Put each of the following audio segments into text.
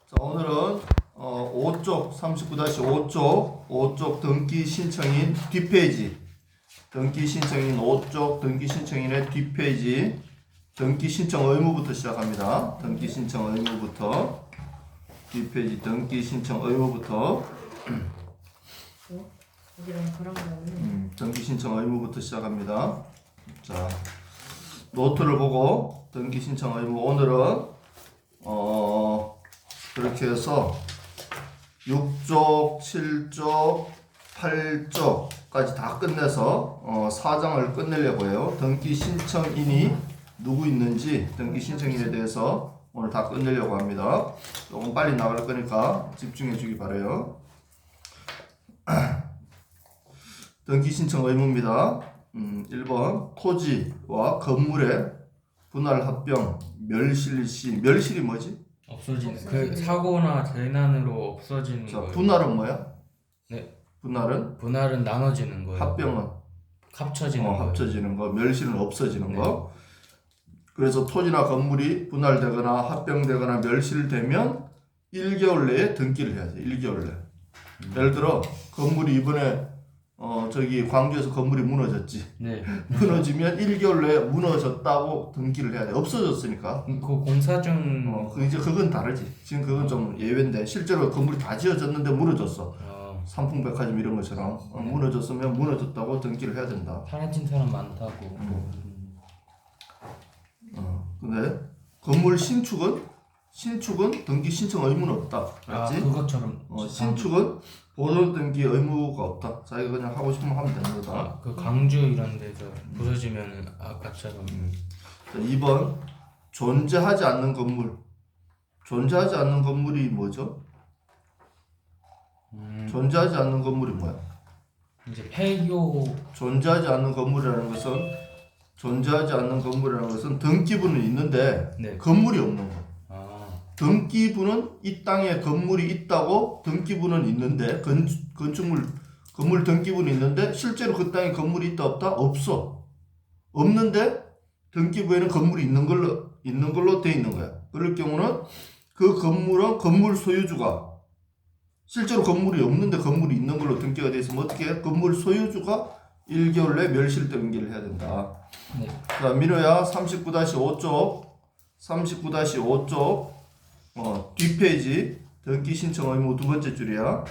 자, 오늘은 5쪽 39-5쪽 등기 신청인 뒷페이지 등기 신청인 5쪽 등기 신청인의 뒷페이지 등기 신청 의무부터 시작합니다. 등기 신청 의무부터 뒷페이지 등기 신청 의무부터 등기 신청 의무부터 시작합니다. 자, 노트를 보고 등기 신청 의무 오늘은 그렇게 해서 6쪽, 7쪽, 8쪽까지 다 끝내서 4장을 끝내려고 해요. 등기 신청인이 누구 있는지 등기 신청인에 대해서 오늘 다 끝내려고 합니다. 조금 빨리 나갈 거니까 집중해 주기 바라요. 등기 신청 의무입니다. 1번 토지와 건물의 분할 합병 멸실 시 멸실이 뭐지? 없어지는 그 사고나 재난으로 없어지는 자, 거예요. 분할은 뭐야? 네. 분할은 나눠지는 거예요. 합병은 합쳐지는 거예요. 합쳐지는 거, 멸실은 없어지는 네. 거. 그래서 토지나 건물이 분할되거나 합병되거나 멸실되면 1개월 내에 등기를 해야 돼. 1개월 내. 예를 들어 건물이 이번에 저기 광주에서 건물이 무너졌지. 네. 무너지면 1개월 내에 무너졌다고 등기를 해야 돼. 없어졌으니까. 그 공사 중 이제 그건 다르지. 지금 그건 좀 예외인데 실제로 건물이 다 지어졌는데 무너졌어. 삼풍백화점 이런 것처럼 무너졌으면 무너졌다고 등기를 해야 된다. 사라진 사람 많다고. 근데 건물 신축은 등기 신청 의무는 없다. 맞지? 그것처럼. 신축은 보존 등기 의무가 없다. 자기가 그냥 하고 싶으면 하면 되는 거다. 그 강주 이런 데서 부서지면 아까처럼. 자, 2번 존재하지 않는 건물. 존재하지 않는 건물이 뭐죠? 존재하지 않는 건물이 뭐야? 이제 폐교. 존재하지 않는 건물이라는 것은 등기부는 있는데 네. 건물이 없는 거. 등기부는 이 땅에 건물이 있다고 등기부는 있는데 건물 등기부는 있는데 실제로 그 땅에 건물이 있다 없다? 없어. 없는데 등기부에는 건물이 있는 걸로 돼 있는 거야. 그럴 경우는 그 건물은 건물 소유주가 실제로 건물이 없는데 건물이 있는 걸로 등기가 돼 있으면 어떻게 해? 건물 소유주가 1개월 내에 멸실 등기를 해야 된다. 네. 자, 민호야 39-5쪽 뒷페이지 등기 신청 의무 두 번째 줄이야.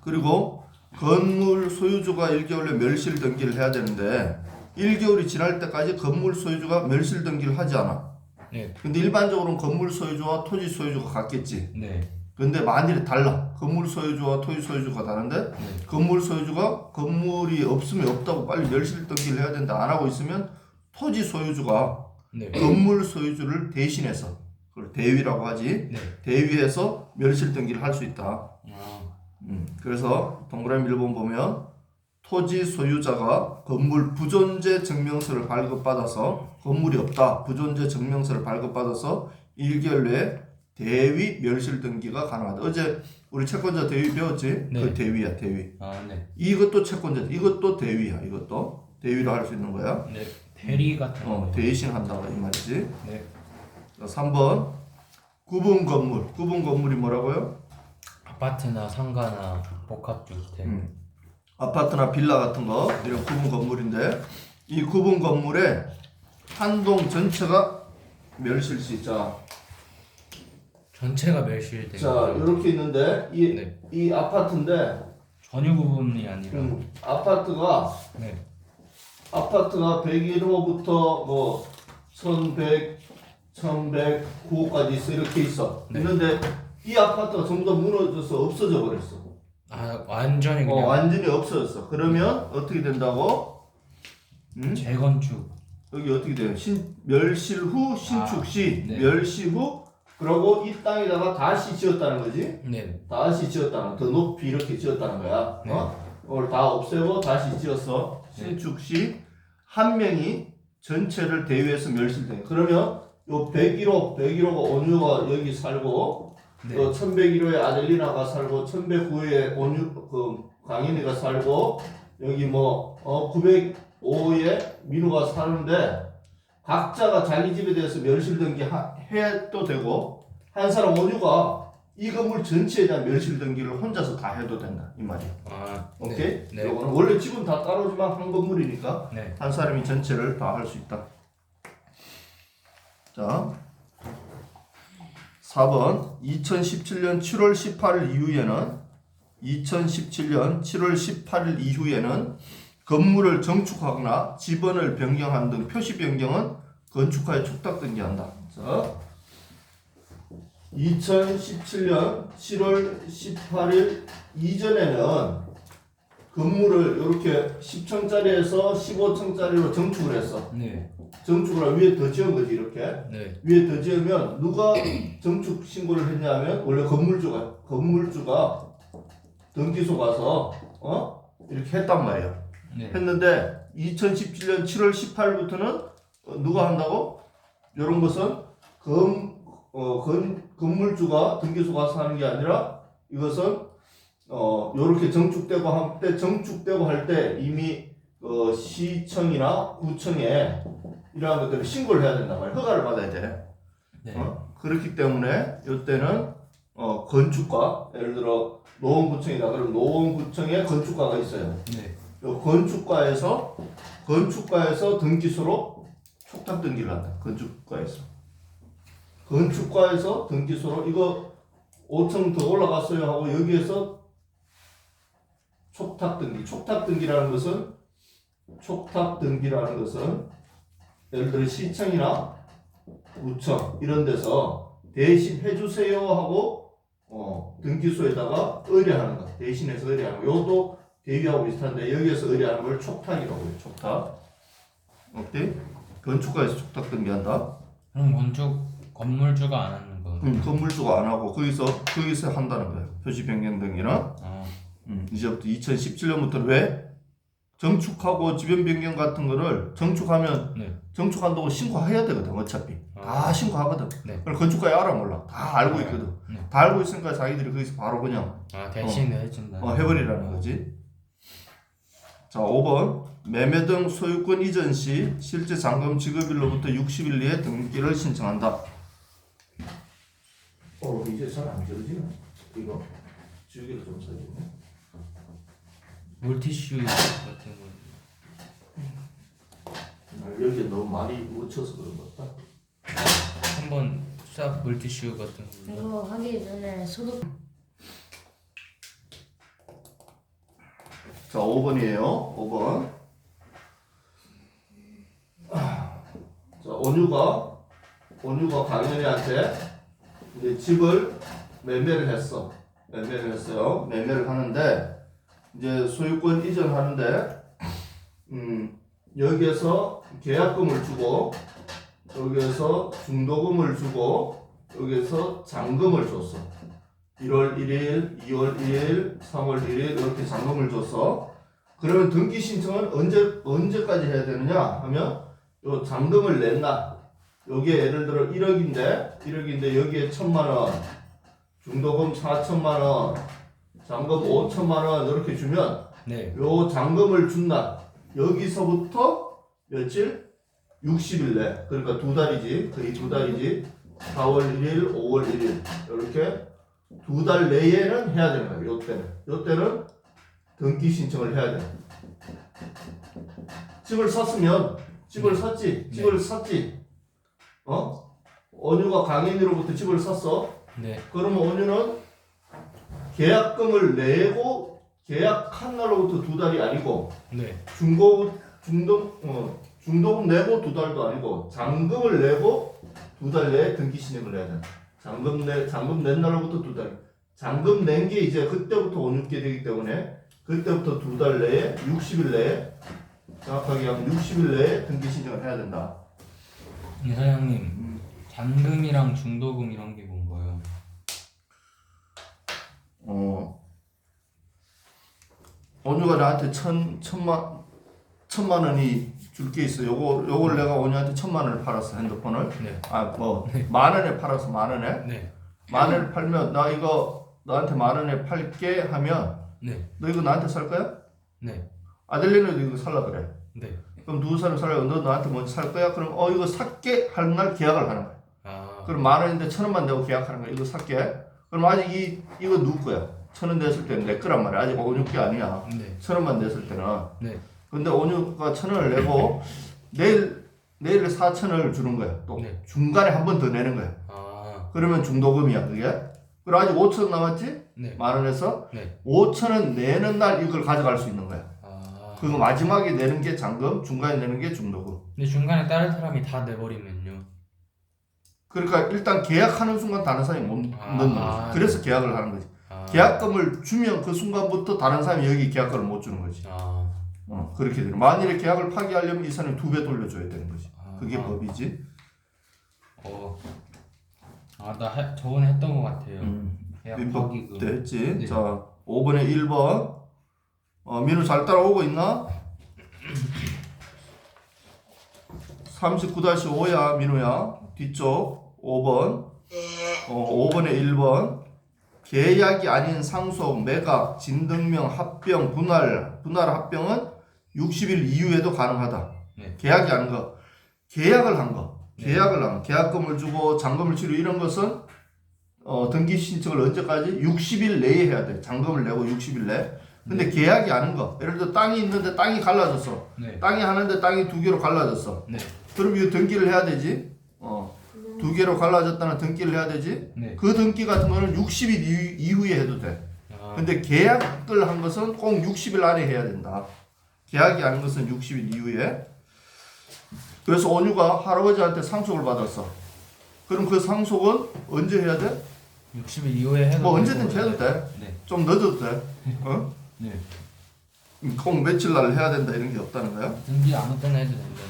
그리고 건물 소유주가 1개월 내에 멸실 등기를 해야 되는데 1개월이 지날 때까지 건물 소유주가 멸실 등기를 하지 않아. 네. 근데 일반적으로는 건물 소유주와 토지 소유주가 같겠지. 네. 근데 만일에 달라. 건물 소유주와 토지 소유주가 다른데 건물 소유주가 건물이 없으면 없다고 빨리 멸실 등기를 해야 된다. 안 하고 있으면 토지 소유주가 건물 소유주를 대신해서 그걸 대위라고 하지. 대위해서 멸실 등기를 할 수 있다. 그래서 동그라미 1번 보면 토지 소유자가 건물 부존재 증명서를 발급받아서 건물이 없다. 부존재 증명서를 발급받아서 1개월 내에 대위 멸실 등기가 가능하다. 어제 우리 채권자 대위 배웠지? 네. 그 대위야, 대위. 네. 이것도 채권자, 이것도 대위야. 이것도 대위로 할 수 있는 거야. 네. 대리 같은 거. 대신 한다고 이 말이지. 네. 자, 3번 구분 건물. 구분 건물이 뭐라고요? 아파트나 상가나 복합주택. 아파트나 빌라 같은 거 이런 구분 건물인데 이 구분 건물에 한 동 전체가 멸실시. 전체가 멸실되고. 자, 이렇게 있는데 이 아파트인데 전유 부분이 아니라. 아파트가 101호부터 뭐 1100, 1109호까지 있어. 이렇게 있어. 있는데 이 아파트가 전부 다 무너져서 없어져 버렸어. 완전히 그냥. 완전히 없어졌어. 그러면 어떻게 된다고? 재건축. 여기 어떻게 돼요? 멸실 후 신축 시 멸실 후 그러고 이 땅에다가 다시 지었다는 거지. 네. 다시 지었다는 더 높이 이렇게 지었다는 거야. 이걸 다 없애고 다시 지었어. 신축 시 한 명이 전체를 대위해서 멸실돼. 그러면 요 101호가 온유가 여기 살고, 또 1101호에 아델리나가 살고, 1109호에 강인이가 살고, 여기 905호에 민우가 사는데 각자가 자기 집에 대해서 멸실 등기 해도 되고 한 사람 원유가 이 건물 전체에 대한 멸실 등기를 혼자서 다 해도 된다 이 말이야. 아, 오케이? 네. 요거는 원래 집은 다 따로지만 한 건물이니까 네. 한 사람이 전체를 다 할 수 있다. 자, 4번 2017년 7월 18일 이후에는 2017년 7월 18일 이후에는 건물을 정축하거나 지번을 변경한 등 표시 변경은 건축하에 촉탁등기한다. 자, 2017년 7월 18일 이전에는 건물을 이렇게 10층짜리에서 15층짜리로 정축을 했어. 네. 정축을 하고 위에 더 지은 거지 이렇게. 네. 위에 더 지으면 누가 정축 신고를 했냐면 원래 건물주가 등기소 가서 이렇게 했단 말이야. 네. 했는데 2017년 7월 18일부터는 누가 한다고? 이런 것은 건물주가 등기소 가서 하는 게 아니라 이것은 요렇게 정축되고 할 때 이미 시청이나 구청에 이러한 것들을 신고를 해야 된단 말이야. 허가를 받아야 돼. 네. 그렇기 때문에 이때는 건축가, 예를 들어 노원구청이다 그러면 노원구청에 건축가가 있어요. 네. 요 건축가에서 등기소로 촉탁 등기를 한다. 건축가에서 등기소로 이거 5층 더 올라갔어요 하고 여기에서 촉탁 등기라는 것은 예를 들어 시청이나 구청 이런 데서 대신 해주세요 하고 등기소에다가 의뢰하는 거, 대신해서 의뢰하는 거. 이것도 대위하고 비슷한데 여기에서 의뢰하는 걸 촉탁이라고 해요. 촉탁. 어때? 건축가에서 촉탁 등기한다. 그럼 건물주가 안 하는 거. 건물주가 안 하고 거기서 한다는 거예요. 표시 변경 등기는. 이제부터 2017년부터는 왜? 정축하고 지변 변경 같은 거를 정축하면 네. 정축한다고 신고해야 되거든. 어차피 다 신고하거든. 네. 그걸 건축가에 알아 몰라. 다 알고 있거든. 네. 다 알고 있으니까 자기들이 거기서 바로 그냥 대신 해준다. 해버리라는 거지. 자, 5번 매매 등 소유권 이전 시 실제 잔금 지급일로부터 60일 내에 등기를 신청한다. 이제 잘 안 지워지네. 이거 지우개를 좀 써야겠네. 물티슈 같은 거. 여기 너무 많이 묻혀서 그런 것 같다. 한번 싹 물티슈 같은 거. 이거 하기 전에 소독. 자, 5번이에요. 5번. 자, 온유가 강현이한테 이제 집을 매매를 했어요. 매매를 하는데 이제 소유권 이전하는데 여기에서 계약금을 주고 여기에서 중도금을 주고 여기에서 잔금을 줬어. 1월 1일, 2월 1일, 3월 1일 이렇게 잔금을 줬어. 그러면 등기 신청은 언제까지 해야 되느냐 하면 요 잔금을 낸 날. 여기에 예를 들어 1억인데 여기에 1,000만 원, 중도금 4천만 원, 잔금 5천만 원 이렇게 주면 네. 요 잔금을 준 날 여기서부터 며칠? 60일 내. 그러니까 두 달이지. 거의 두 달이지. 4월 1일, 5월 1일 이렇게 두 달 내에는 해야 되는 거예요. 요때는 등기 신청을 해야 돼. 집을 샀으면 집을 샀지. 원유가 강인으로부터 집을 샀어. 네. 그러면 원유는 계약금을 내고 계약한 날로부터 두 달이 아니고 네. 중도금 내고 두 달도 아니고 잔금을 내고 두 달 내에 등기 신청을 해야 돼. 잔금 낸 날로부터 두 달. 잔금 낸 게 이제 그때부터 원유께 되기 때문에 그때부터 두 달 내에 60일 내에 정확하게 하면 60일 내에 등기 신청을 해야 된다. 네, 사장님. 잔금이랑 중도금 이런 게 뭔가요? 원유가 나한테 천만 원이 줄 게 있어. 요걸 내가 원유한테 1,000만 원을 팔았어. 핸드폰을. 네. 만 원에 팔았어. 만 원에. 네. 만 원을 팔면 나 이거 너한테 만 원에 팔게 하면 네. 너 이거 나한테 살 거야? 네. 아델리노도 이거 살라 그래. 네. 그럼 누구 사람 살려? 너 나한테 먼저 살 거야? 그럼 이거 살게 할 날 계약을 하는 거야. 그럼 10,000원인데 1,000원만 내고 계약하는 거야. 이거 살게. 그럼 아직 이거 누구 거야? 1,000원 냈을 때는 내 거란 말이야. 아직 온유게 아니야. 네. 1,000원만 냈을 때는. 네. 근데 온유가 1,000원을 내고 내일 4,000원을 주는 거야. 또 네. 중간에 한 번 더 내는 거야. 아. 그러면 중도금이야 그게. 그리고 아직 5,000원 남았지? 네. 10,000원에서 네. 5,000원 내는 날 이걸 가져갈 수 있는 거야. 아. 그거 마지막에 내는 게 잔금, 중간에 내는 게 중도금. 근데 중간에 다른 사람이 다 내버리면요. 그러니까 일단 계약하는 순간 다른 사람이 못 넣는 거지. 그래서 계약을 하는 거지. 계약금을 주면 그 순간부터 다른 사람이 여기 계약금을 못 주는 거지. 그렇게 되는. 만일에 계약을 파기하려면 이 사람이 2배 돌려줘야 되는 거지. 그게 법이지. 나 저번에 했던 것 같아요. 계약 민법 파기금. 때 했지. 네. 자, 5번에 1번. 민우 잘 따라오고 있나? 39-5야, 민우야. 뒤쪽 5번. 5번에 1번. 계약이 아닌 상속, 매각, 진등명, 합병, 분할 합병은 60일 이후에도 가능하다. 네. 계약이 아닌 거. 계약을 한 거. 네. 계약금을 주고 잔금을 치르고 이런 것은 등기 신청을 언제까지? 60일 내에 해야 돼. 잔금을 내고 60일 내. 근데 계약이 아닌 거. 예를 들어 땅이 있는데 땅이 갈라졌어. 네. 땅이 하나인데 땅이 2개로 갈라졌어. 네. 그럼 이거 등기를 해야 되지. 2개로 갈라졌다는 등기를 해야 되지. 네. 그 등기 같은 거는 60일 이후에 해도 돼. 근데 계약을 한 것은 꼭 60일 안에 해야 된다. 계약이 아닌 것은 60일 이후에. 그래서 온유가 할아버지한테 상속을 받았어. 그럼 그 상속은 언제 해야 돼? 60일 이후에 해도 뭐 언제든지 해도 돼. 네. 좀 늦어도 돼. 네. 꼭 며칠 날 해야 된다 이런 게 없다는 거야. 등기 아무 때나 해도 된다.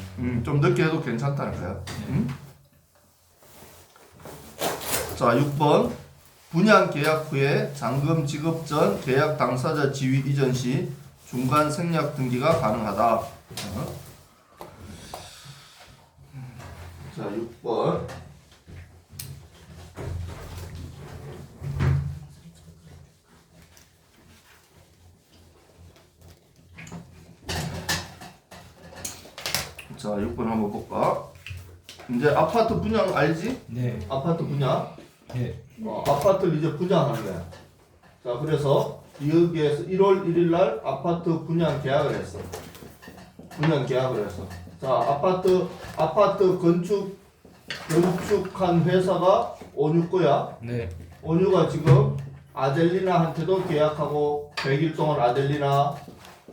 좀 늦게 해도 괜찮다는 거야. 자, 6번. 분양 계약 후에 잔금 지급 전 계약 당사자 지위 이전 시 중간 생략 등기가 가능하다. 자, 6번. 자, 6번 한번 볼까? 이제 아파트 분양 알지? 네. 아파트 분양. 네. 아파트를 이제 분양하는 거야. 자, 그래서 여기에서 1월 1일 날 아파트 분양 계약을 했어. 분양 계약을 했어. 자, 아파트 건축한 회사가 온유 거야. 네. 온유가 지금 아델리나한테도 계약하고 100일 동안 아델리나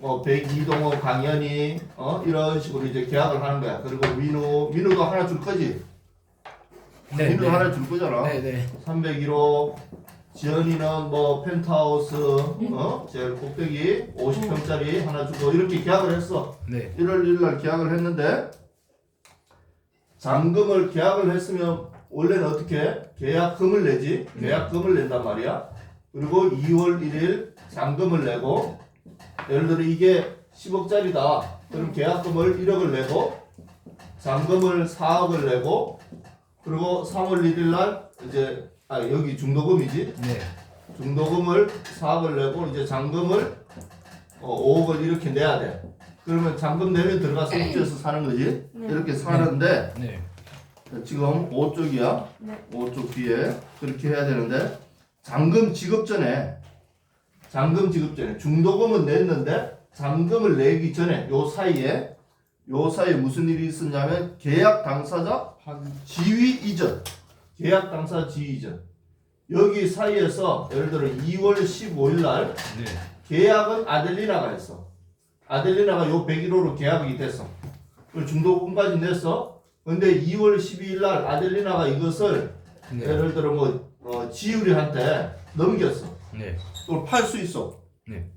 102동은 강연이 이런 식으로 이제 계약을 하는 거야. 그리고 민우도 하나 줄 거지? 네. 민우도 하나 줄 거잖아. 네. 네. 301호 지연이는 뭐 펜트하우스 제일 꼭대기 50평짜리 하나 주고 이렇게 계약을 했어. 네. 1월 1일 날 계약을 했는데 잔금을 계약을 했으면 원래는 어떻게 계약금을 내지? 계약금을 낸단 말이야. 그리고 2월 1일 잔금을 내고 예를 들어 이게 10억짜리다. 그럼 계약금을 1억을 내고 잔금을 4억을 내고 그리고 3월 1일 날 이제 여기 중도금이지. 네. 중도금을 4억을 내고 이제 잔금을 5억을 이렇게 내야 돼. 그러면 잔금 내면 들어가서 입주해서 사는 거지. 이렇게 사는데 네. 지금 5쪽이야. 네. 5쪽 뒤에 그렇게 해야 되는데 잔금 지급 전에 중도금은 냈는데 잔금을 내기 전에 요 사이에 무슨 일이 있었냐면 계약 당사자 지위 이전. 계약 당사자 지위 이전. 여기 사이에서 예를 들어 2월 15일 날 네. 계약은 아델리나가 했어. 아델리나가 요 101호로 계약이 됐어. 그리고 중도금까지 냈어. 근데 2월 12일 날 아델리나가 이것을 네. 예를 들어 지우리한테 넘겼어. 네. 그걸 팔 수 있어. 네.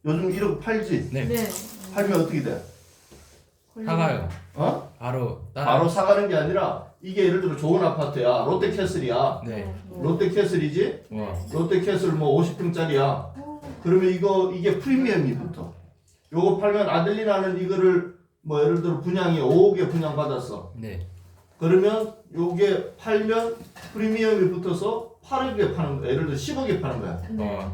요즘 1억 팔지. 네. 네. 팔면 어떻게 돼? 사가요. 바로 바로 사가는 게 아니라 이게 예를 들어 좋은 아파트야. 롯데캐슬이야. 네. 롯데캐슬이지? 와. 롯데캐슬 50평짜리야. 그러면 이게 프리미엄이 붙어. 요거 팔면 아델리나는 이거를 예를 들어 분양이 5억에 분양받았어. 네. 그러면 요게 팔면 프리미엄이 붙어서 8억에 파는 거야. 예를 들어 10억에 파는 거야. 네.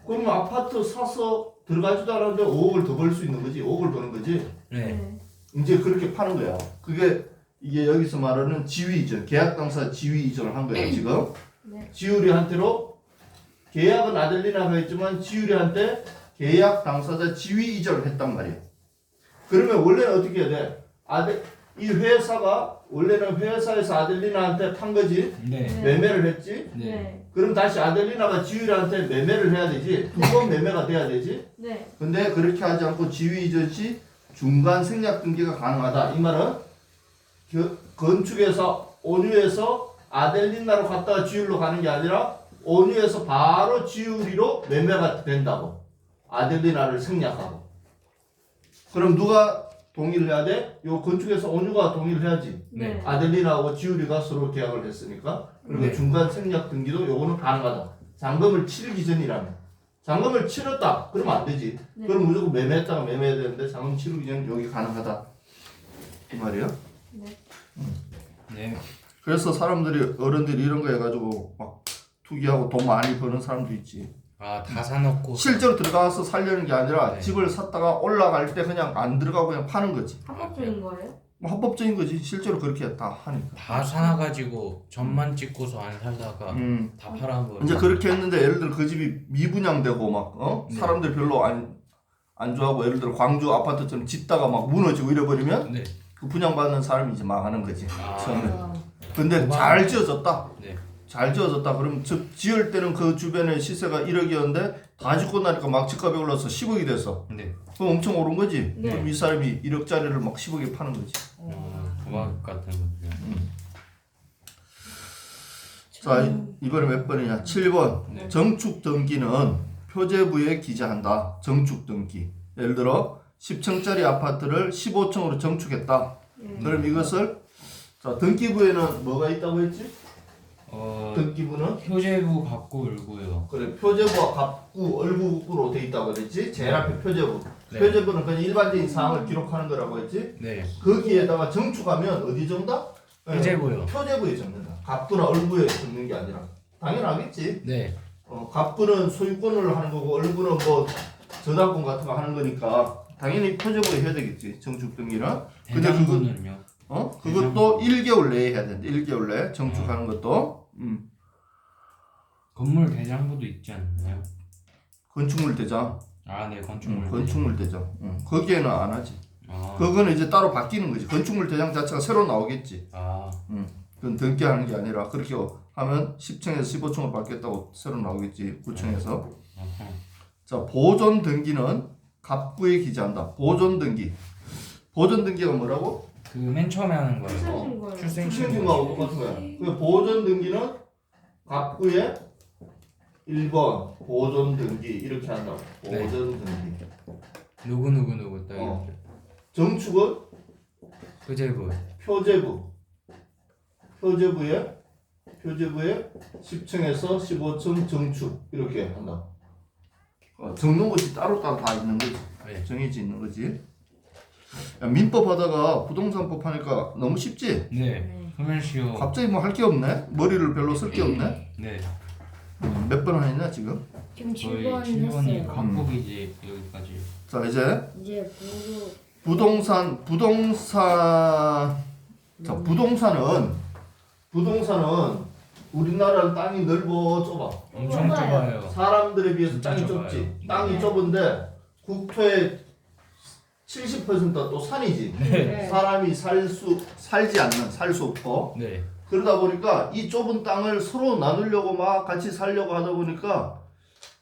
그러면 아파트 사서 들어가지도 않았는데 5억을 더 벌 수 있는 거지. 5억을 버는 거지. 네. 이제 그렇게 파는 거야. 그게 이게 여기서 말하는 지위 이전, 계약 당사 지위 이전을 한 거예요 지금. 네. 지우리한테로 계약은 아델리나가 했지만 지우리한테 계약 당사자 지위 이전을 했단 말이에요. 그러면 원래는 어떻게 해야 돼? 이 회사가 원래는 회사에서 아델리나한테 판 거지. 네. 매매를 했지. 네. 네. 그럼 다시 아델리나가 지우리한테 매매를 해야 되지. 두 번 매매가 돼야 되지. 네. 근데 그렇게 하지 않고 지위 이전 시 중간 생략 등기가 가능하다. 이 말은 건축에서 온유에서 아델리나로 갔다가 지울로 가는 게 아니라 온유에서 바로 지우리로 매매가 된다고. 아델리나를 생략하고. 그럼 누가 동의를 해야 돼? 요 건축에서 온유가 동의를 해야지. 네. 아델리나하고 지우리가 서로 계약을 했으니까. 그리고 네. 중간 생략 등기도 요거는 가능하다. 잔금을 치르기 전이라면. 잔금을 치렀다. 그러면 안 되지. 네. 그럼 무조건 매매했다가 매매해야 되는데 잔금 치르기 전 여기 가능하다. 이 말이야. 네. 네. 그래서 사람들이 어른들이 이런 거 해가지고 막 투기하고 돈 많이 버는 사람도 있지. 아, 다 사놓고 실제로 들어가서 살려는 게 아니라 네. 집을 샀다가 올라갈 때 그냥 안 들어가고 그냥 파는 거지. 합법적인 거예요? 뭐 합법적인 거지. 실제로 그렇게 다 하니까. 다 사놔가지고 전만 찍고서 안 살다가 다 팔아버려. 이제 그렇게 했는데 예를 들어 그 집이 미분양되고 막 네. 사람들 별로 안 좋아하고 예를 들어 광주 아파트처럼 짓다가 막 무너지고 이래버리면 네. 그 분양받는 사람이 이제 망하는 거지. 아. 처음에. 아, 근데 도망- 잘 지어졌다. 네. 잘 지어졌다. 그럼 지을 때는 그 주변에 시세가 1억이었는데 다 짓고 나니까 막 집값이 올라서 10억이 됐어. 네. 그럼 엄청 오른 거지. 네. 그럼 이 사람이 1억짜리를 막 10억에 파는 거지. 도박 같은 거죠. 자, 이번에 몇 번이냐? 7번. 네. 정축 등기는 표제부에 기재한다. 정축 등기. 예를 들어 10층짜리 아파트를 15층으로 정축했다. 그럼 이것을 자, 등기부에는 뭐가 있다고 했지? 등기부는 표제부 갑구 을고요. 그래 표제부와 갑구, 얼구구로 돼 있다고 그랬지? 제일 앞에 표제부. 네. 표제부는 그냥 일반적인 사항을 기록하는 거라고 했지? 네. 거기에다가 정축하면 어디 적다? 표제부요. 표제부에 적는다. 갑구나 얼구에 적는 게 아니라. 당연하겠지. 네. 갑구는 소유권을 하는 거고 얼구는 뭐 저당권 같은 거 하는 거니까 당연히 표제부에 해야 되겠지. 정축 등기는. 근데 그거 대장부는요? 그것도 1개월 내에 해야 된다. 1개월 내에 정축하는 것도. 건물 대장부도 있지 않나요? 건축물 대장. 아, 네, 건축물. 건축물 대장. 거기에는 안 하지. 아, 그거는 이제 따로 바뀌는 거지. 건축물 대장 자체가 새로 나오겠지. 아, 그건 등기하는 게 아니라 그렇게 하면 10층에서 15층으로 바뀌었다고 새로 나오겠지. 9층에서. 어허. 자, 보존 등기는 갑구에 기재한다. 보존 등기. 보존 등기가 뭐라고? 그 맨 처음에 하는 거예요. 출생신고요. 출생신고하고 똑같은 거야. 그 보존 등기는 갑구에 1번 보존 등기 이렇게 한다고. 네. 보존 등기. 누구 딱 이렇게. 정축은 표제부. 표제부에 10층에서 15층 정축 이렇게 한다. 적는 것이 따로따로 다 있는 거지. 네. 정해져 있는 거지. 야, 민법 하다가 부동산법 하니까 너무 쉽지? 네. 소멸시효. 갑자기 뭐 할 게 없네? 머리를 별로 쓸 게 없네? 네. 몇 번 하냐 지금? 지금 저희 7번 7번이 했어요. 갑곡이지 여기까지. 자 이제 이제 부동산은 우리나라는 땅이 넓어 좁아. 엄청 좁아요. 사람들에 비해서 진짜 땅이 좁아요. 좁지. 땅이 네. 좁은데 국토의 70%가 또 산이지. 네. 사람이 살 수 없고. 네. 그러다 보니까 이 좁은 땅을 서로 나누려고 막 같이 살려고 하다 보니까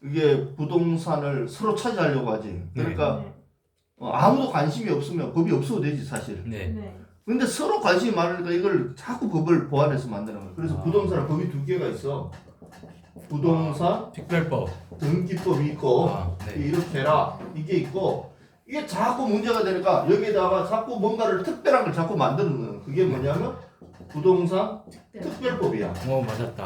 이게 부동산을 서로 차지하려고 하지. 그러니까 네. 아무도 관심이 없으면 법이 없어도 되지 사실. 네. 네. 근데 서로 관심이 많으니까 이걸 자꾸 법을 보완해서 만드는 거야. 그래서 아. 부동산은 법이 두 개가 있어. 부동산 특별법. 등기법이 있고 네. 이렇게 해라 이게 있고 이게 자꾸 문제가 되니까 여기에다가 자꾸 뭔가를 특별한 걸 자꾸 만드는 거야. 그게 뭐냐면 부동산 특별법이야. 맞았다.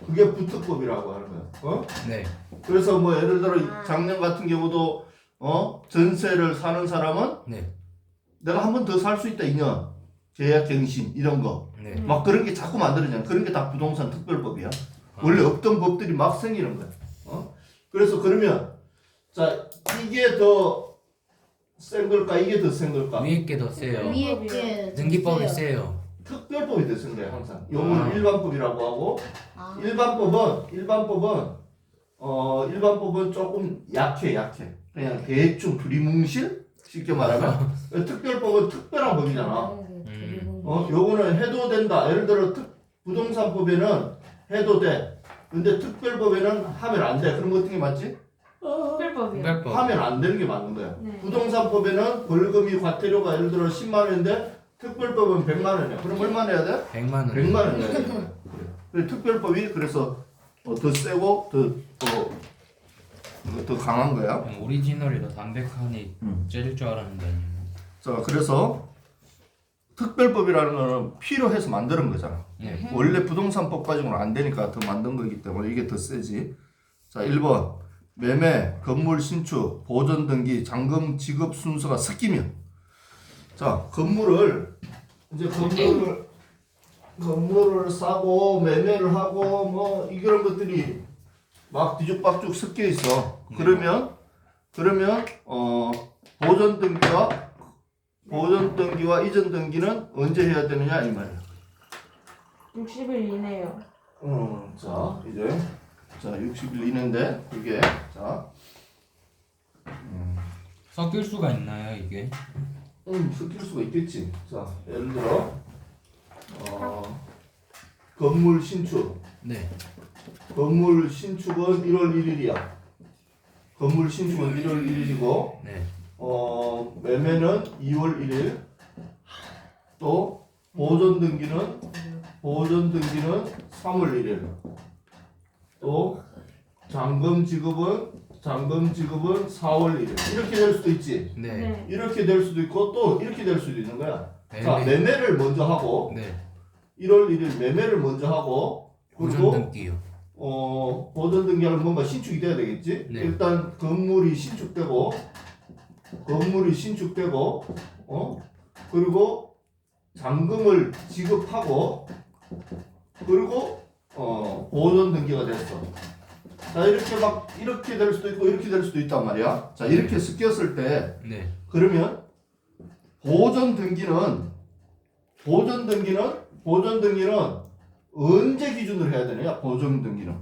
그게 부특법이라고 하는 거야. 네. 그래서 뭐 예를 들어 작년 같은 경우도 전세를 사는 사람은 네. 내가 한 번 더 살 수 있다 2년 계약 갱신 이런 거 네. 막 그런 게 자꾸 만들어지잖아. 그런 게 다 부동산 특별법이야. 원래 없던 법들이 막 생기는 거야. 그래서 그러면 자 이게 더 센 걸까 이게 더 센 걸까? 위에 게 더 세요. 위에 게 등기법이 세요. 세요. 특별법이 됐는 거야 항상. 요거는 일반법이라고 하고 아, 일반법은 조금 약해. 그냥 대충 두리뭉실 쉽게 말하면 특별법은 특별한 법이잖아. 요거는 해도 된다. 예를 들어 부동산법에는 해도 돼. 근데 특별법에는 하면 안 돼. 그럼 어떻게 맞지? 특별법이요. 특별법. 하면 안 되는 게 맞는 거야. 네. 부동산법에는 벌금이 과태료가 예를 들어 10만 원인데 특별법은 100만 원이야. 그럼 얼마 내야 돼? 100만 원. 100만 원 내야 돼. 그래. 특별법이 그래서 더 세고 더 강한 거야. 그냥 오리지널이라 담백하니 음. 째릴 줄 알았는데. 자, 그래서 특별법이라는 거는 필요해서 만드는 거잖아. 네. 원래 부동산법 가지고는 안 되니까 더 만든 거기 때문에 이게 더 세지. 자, 1번. 매매, 건물 신축, 보존 등기, 잔금 지급 순서가 섞이면. 자, 건물을 사고 매매를 하고 뭐 이런 것들이 막 뒤죽박죽 섞여 있어. 그러면 보존 등기와 이전 등기는 언제 해야 되느냐 이 말이야. 60일 이내요. 자, 이제 60일 이내인데 그게 자, 섞일 수가 있나요 이게? 섞일 수가 있겠지. 자, 예를 들어 건물 신축. 네. 건물 신축은 1월 1일이야. 건물 신축은 1월 1일이고 네. 매매는 2월 1일. 또 보존 등기는 3월 1일. 또 잔금 지급은 4월 1일. 이렇게 될 수도 있지. 네. 네. 이렇게 될 수도 있고 또 이렇게 될 수도 있는 거야. 자, 매매. 매매를 먼저 하고 네. 1월 1일 매매를 먼저 하고 보존 그리고 등기요. 보존 등기하면 뭔가 신축이 돼야 되겠지. 네. 일단 건물이 신축되고 그리고 잔금을 지급하고 그리고 보존 등기가 됐어. 자, 이렇게 될 수도 있고 이렇게 될 수도 있단 말이야. 자, 이렇게 섞였을 때 네. 그러면 보존 등기는 언제 기준으로 해야 되느냐? 보존 등기는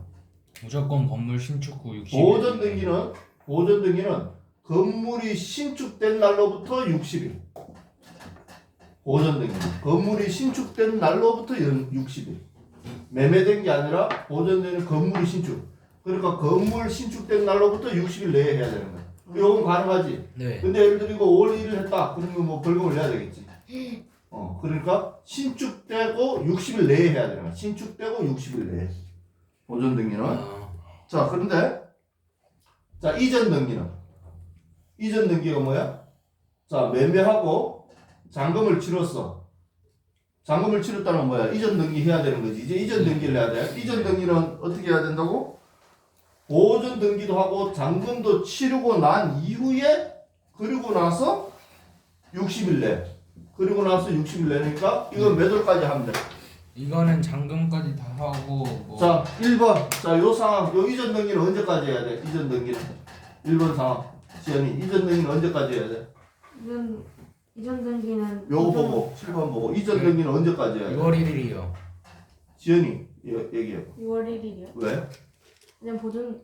무조건 건물 신축 후 60일. 보존 등기는 건물이 신축된 날로부터 60일. 보존 등기. 건물이 신축된 날로부터 60일. 매매된 게 아니라 보존 등기는 건물이 신축. 그러니까 건물 신축된 날로부터 60일 내에 해야 되는 거야. 이건 가능하지. 네. 근데 예를 들어 이거 5월 1일 했다. 그러면 뭐 벌금을 내야 되겠지. 그러니까 신축되고 60일 내에 해야 되는 거야. 신축되고 60일 내에. 보존 등기는. 자, 그런데 자, 이전 등기가 뭐야? 자, 매매하고 잔금을 치렀어. 잔금을 치렀다는 건 뭐야? 이전 등기 해야 되는 거지. 이제 이전 등기를 해야 돼. 이전 등기는 어떻게 해야 된다고? 보존 등기도 하고 잔금도 치르고 난 이후에 그리고 나서 60일 내. 그리고 나서 60일 내니까 이건 몇 월까지 하면 돼? 이거는 잔금까지 다 하고 뭐. 자, 1번. 자, 요 상황. 요 이전 등기는 언제까지 해야 돼? 이전 등기는. 1번 상황. 지연이 이전 등기는 언제까지 해야 돼? 이전 등기는 요거 보고 7번 보고 이전 등기는 언제까지 해야 돼? 6월 1일이요. 지연이 얘기해. 6월 1일이요. 왜? 그냥 보존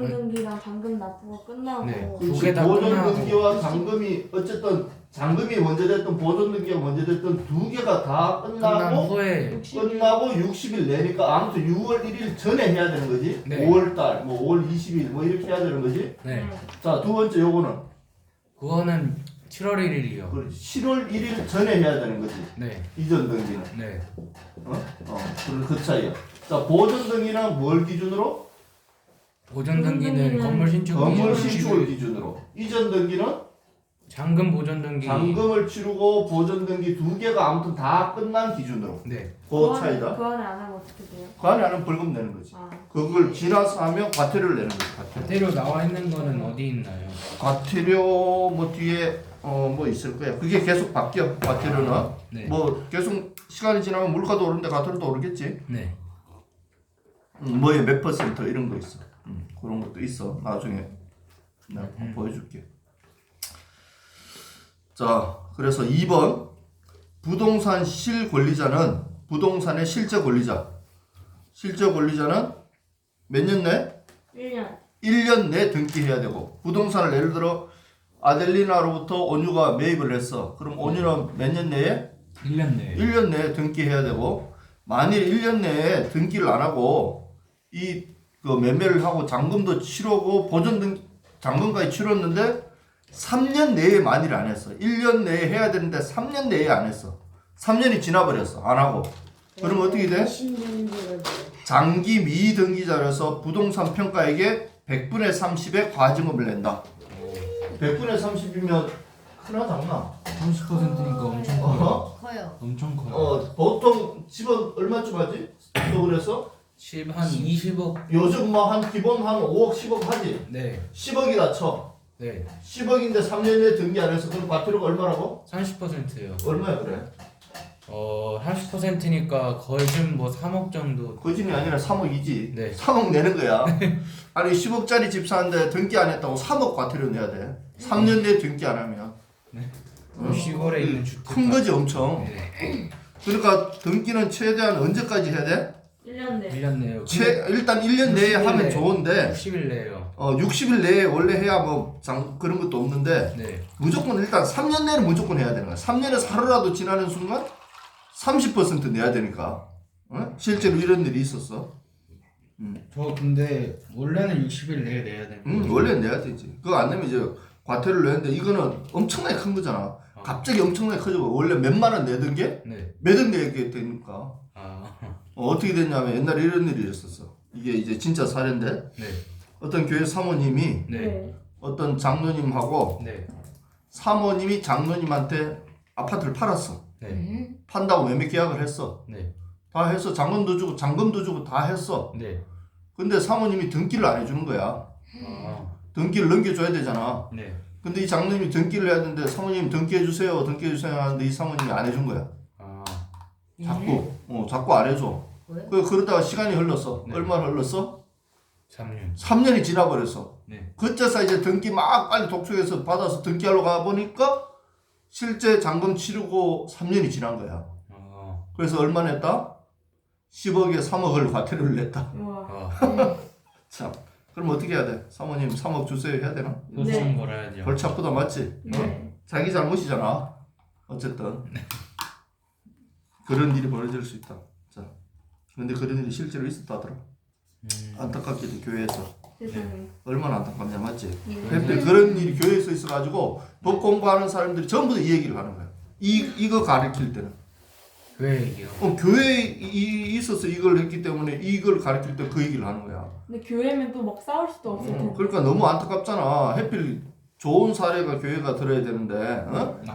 등기랑 잔금 납부가 끝나고 네. 그렇지. 두개다 보존 끝나고. 등기와 잔금이 어쨌든 잔금이 먼저 됐든 보존 등기가 먼저 됐든 두 개가 다 끝난 끝나고 후에 60일 내니까 아무튼 6월 1일 전에 해야 되는 거지. 네. 5월 달, 뭐 5월 20일 뭐 이렇게 해야 되는 거지. 네. 자, 두 번째 요거는 그거는 7월 1일이요. 7월 1일 전에 해야 되는 거지. 네. 이전 등기는. 네. 그 차이야. 자, 보존 등기는 뭘 기준으로? 보존 등기는 건물 신축 건물 기준. 신축을 기준으로. 이전 등기는 잔금 보존 등기. 잔금을 치르고 보존 등기 두 개가 아무튼 다 끝난 기준으로. 네. 그 차이다. 그 안에 안 하면 어떻게 돼요? 그 안에 하면 벌금 내는 거지. 아, 그걸 지나서 하면 과태료를 내는 거지. 과태료. 과태료 나와 있는 거는 어디 있나요? 과태료 뭐 뒤에 뭐 있을 거야. 그게 계속 바뀌어. 과태료는 네. 뭐 계속 시간이 지나면 물가도 오르는데 과태료도 오르겠지. 네. 뭐에 몇 퍼센트 이런 거 있어. 그런 것도 있어. 나중에 내가 보여줄게. 자, 그래서 2번 부동산 실권리자는 부동산의 실제 권리자는 몇 년 내? 1년. 1년 내 등기해야 되고 부동산을 예를 들어 아델리나로부터 온유가 매입을 했어. 그럼 온유는 몇 년 내에? 1년 내에 1년 내에 등기해야 되고 만일 1년 내에 등기를 안 하고 그 매매를 하고 잔금도 치르고 잔금까지 치렀는데 3년 내에 만일 안 했어. 1년 내에 해야 되는데 3년 내에 안 했어. 3년이 지나버렸어. 안 하고. 그러면 어떻게 돼? 장기 미등기자로서 부동산 평가액의 100분의 30의 과징금을 낸다. 100분의 30이면 크나 작나? 30%니까 엄청 커요. 커요. 엄청 커요. 보통 집은 얼마쯤 하지? 또 그래서? 집 한 20억. 요즘 뭐 한 기본 한 5억 10억 하지? 네. 10억이다 쳐. 네. 10억인데 3년 내에 등기 안 해서 그럼 과태료가 얼마라고? 30%예요. 얼마야 그래? 30%니까 거진 뭐 3억 정도. 거진이 아니라 3억이지. 네. 3억 내는 거야. 아니 10억짜리 집 사는데 등기 안 했다고 3억 과태료 내야 돼. 3년 내에 등기 안 하면. 네. 시골에 있는 주택. 큰 거지 엄청. 네. 그러니까 등기는 최대한 언제까지 해야 돼? 1년 내. 1년 내요. 일단 1년 내에 60일 하면 내에. 좋은데 60일 내요. 60일 내에 원래 해야 뭐 그런 것도 없는데 네. 무조건 일단 3년 내는 무조건 해야 되는 거야. 3년에서 하루라도 지나는 순간 30% 내야 되니까. 실제로 이런 일이 있었어. 저 근데 원래는 60일 내에 내야 되는 거예요. 원래 내야 되지. 그거 안 내면 이제 과태료를 내는데 이거는 엄청나게 큰 거잖아. 갑자기 엄청나게 커지고 원래 몇만 원 내던 게 네. 몇 억 내게 되니까. 어떻게 됐냐면 옛날에 이런 일이 있었어. 이게 이제 진짜 사례인데 네. 어떤 교회 사모님이 네. 어떤 장로님하고 네. 사모님이 장로님한테 아파트를 팔았어. 네. 판다고 매매 계약을 했어. 네. 다 해서 잔금도 주고 다 했어. 네. 근데 사모님이 등기를 안 해주는 거야. 등기를 넘겨줘야 되잖아. 네. 근데 이 장로님이 등기를 해야 되는데 사모님 등기해주세요 하는데 이 사모님이 안 해준 거야. 자꾸 안 해줘. 왜? 그러다가 시간이 흘렀어. 네. 얼마나 흘렀어? 3년. 3년이 지나버렸어. 네. 그때서 이제 등기 막 빨리 독촉해서 받아서 등기하러 가보니까 실제 잔금 치르고 3년이 지난 거야. 그래서 얼마 냈다? 10억에 3억을 과태료를 냈다. 우와. 참. 그럼 어떻게 해야 돼? 사모님 3억 주세요 해야 되나? 소송 걸어야죠. 골치 아프다 맞지? 네. 자기 잘못이잖아. 어쨌든 그런 일이 벌어질 수 있다. 자, 근데 그런 일이 실제로 있었다더라. 안타깝게도 교회에서. 세상에. 얼마나 안타깝냐 맞지? 네. 근데 그런 일이 교회에서 있어가지고 법 공부하는 사람들이 전부 다 이 얘기를 하는 거야. 이거 가르칠 때는. 왜 얘기요? 교회에 있어서 이걸 했기 때문에 이걸 가르칠 때 그 얘기를 하는 거야. 근데 교회면 또 막 싸울 수도 없을 텐데. 그러니까 너무 안타깝잖아. 하필 좋은 사례가 교회가 들어야 되는데,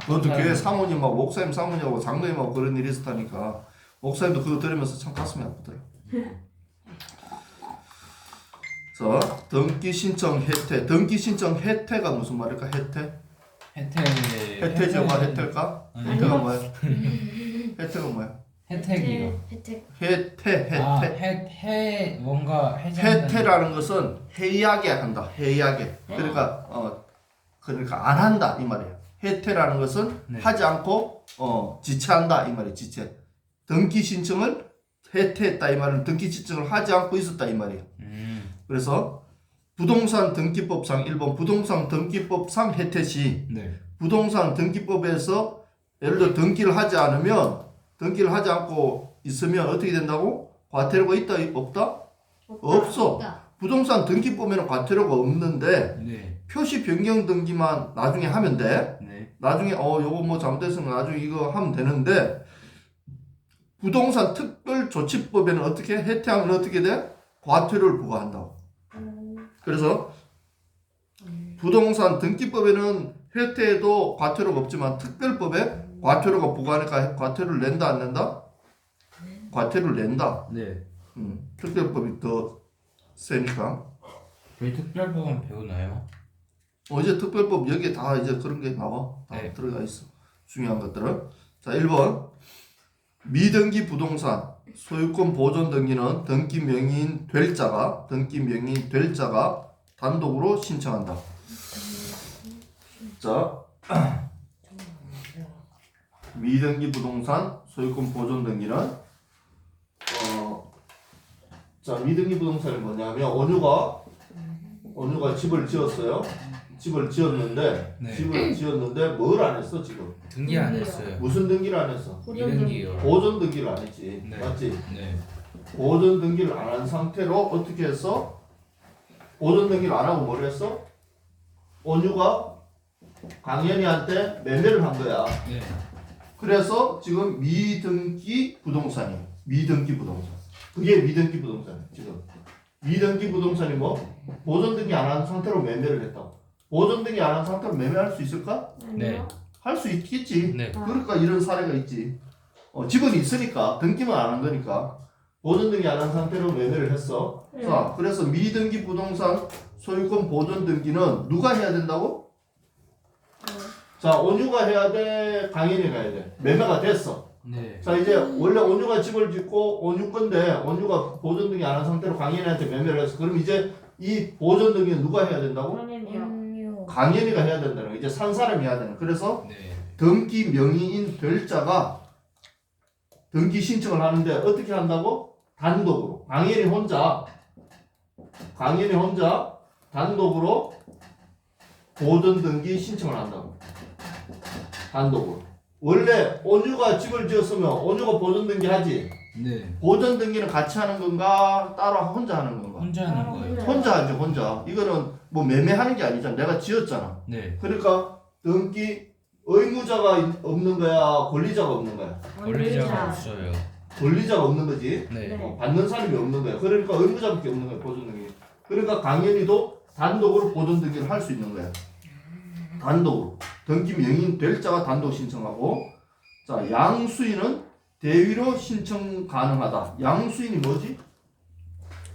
너도 교회 사모님하고 목사님 사모님하고 장로님하고 그런 일이 있었다니까. 목사님도 그거 들으면서 참 가슴이 아프더라. 자, 등기 신청 혜택. 등기 신청 혜택가 무슨 말일까? 혜택? 혜택이가 혜택일까? 혜택은 뭐야? 혜택은 뭐야? 혜택이요. 혜택. 뭔가 해제한다는. 혜택이라는 것은 해이하게 한다. 해이하게. 그러니까 안 한다 이 말이에요. 혜택이라는 것은 네. 하지 않고 지체한다 이 말이에요. 지체. 등기 신청을 혜택했다 이 말은 등기 신청을 하지 않고 있었다 이 말이에요. 그래서 부동산 등기법상 1번 부동산 등기법상 혜택시 네. 부동산 등기법에서 예를 들어 등기를 하지 않으면 등기를 하지 않고 있으면 어떻게 된다고? 과태료가 있다 없다? 없어. 부동산 등기법에는 과태료가 없는데 네. 표시 변경 등기만 나중에 하면 돼. 네. 나중에 요거 뭐 잘못됐으면 나중에 이거 하면 되는데 부동산 특별조치법에는 어떻게 혜택하면 어떻게 돼? 과태료를 부과한다고. 그래서 부동산 등기법에는 혜택에도 과태료가 없지만 특별법에 과태료가 부과하니까 과태료를 낸다 안 낸다? 과태료를 낸다. 네. 특별법이 더 세니까. 저희 특별법은 배우나요? 이제 특별법 여기에 다 이제 그런 게 나와. 다 네. 들어가 있어. 중요한 것들은. 자, 1번. 미등기 부동산 소유권 보존 등기는 등기 명의인 될 자가 단독으로 신청한다. 자, 미등기 부동산 소유권 보존 등기는 자 미등기 부동산이 뭐냐면 원유가 집을 지었어요. 집을 지었는데 네. 집을 지었는데 뭘 안 했어 지금? 등기 안 했어요. 무슨 등기를 안 했어? 이등기요. 보존 등기를 안 했지. 네. 맞지? 네. 보존 등기를 안 한 상태로 어떻게 했어? 보존 등기를 안 하고 뭘 했어? 원유가 강현이한테 매매를 한 거야. 네. 그래서 지금 미등기 부동산이에요. 미등기 부동산. 그게 미등기 부동산이에요. 지금 미등기 부동산이 뭐? 보존 등기 안 한 상태로 매매를 했다고. 보존 등기 안 한 상태로 매매할 수 있을까? 네. 할 수 있겠지. 네. 그러니까 이런 사례가 있지. 집은 있으니까 등기만 안 한 거니까 보존 등기 안 한 상태로 매매를 했어. 네. 자, 그래서 미등기 부동산 소유권 보존 등기는 누가 해야 된다고? 자, 원유가 해야 돼, 강현이가 해야 돼. 매매가 됐어. 네. 자, 이제 원래 원유가 집을 짓고 원유 건데 원유가 보존 등기 안 한 상태로 강현이한테 매매를 했어. 그럼 이제 이 보존 등기는 누가 해야 된다고? 당연히요. 강현이가 해야 된다는 거. 이제 산 사람이 해야 되는. 그래서 네. 등기 명의인 될 자가 등기 신청을 하는데 어떻게 한다고? 단독으로. 강현이 혼자 단독으로 보존 등기 신청을 한다고. 단독으로. 원래 원유가 집을 지었으면 원유가 보존 등기 하지. 네. 보존 등기는 같이 하는 건가? 따로 혼자 하는 건가? 혼자 하는 거예요. 혼자 하지, 혼자. 이거는 뭐 매매하는 게 아니잖아. 내가 지었잖아. 네. 그러니까 등기 의무자가 없는 거야, 권리자가 없는 거야? 권리자가 없어요. 권리자가 없는 거지. 네. 받는 사람이 없는 거야. 그러니까 의무자밖에 없는 거야, 보존 등기. 그러니까 강연이도 단독으로 보존 등기를 할 수 있는 거야. 단독으로. 등기 명의인 될 자가 단독 신청하고. 자, 양수인은 대위로 신청 가능하다. 양수인이 뭐지?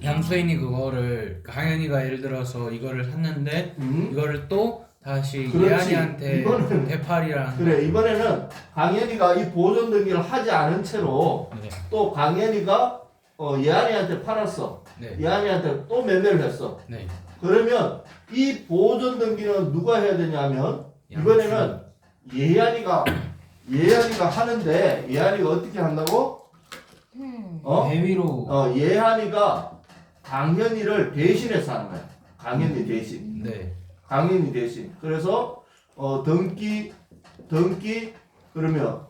양수인이 그거를 강현이가 예를 들어서 이거를 샀는데 이거를 또 다시 그렇지. 예한이한테 이거는- 되팔이랑 그래, 이번에는 강연이가 이 보존 등기를 하지 않은 채로 네. 또 강연이가 예한이한테 팔았어. 네. 예한이한테 또 매매를 했어. 네. 그러면 이 보존 등기는 누가 해야 되냐면 이번에는 예한이가 하는데 예한이가 어떻게 한다고? 대위로 예한이가 강현이를 대신해서 하는 거야. 강현이 대신. 네. 강현이 대신. 그래서 등기 그러면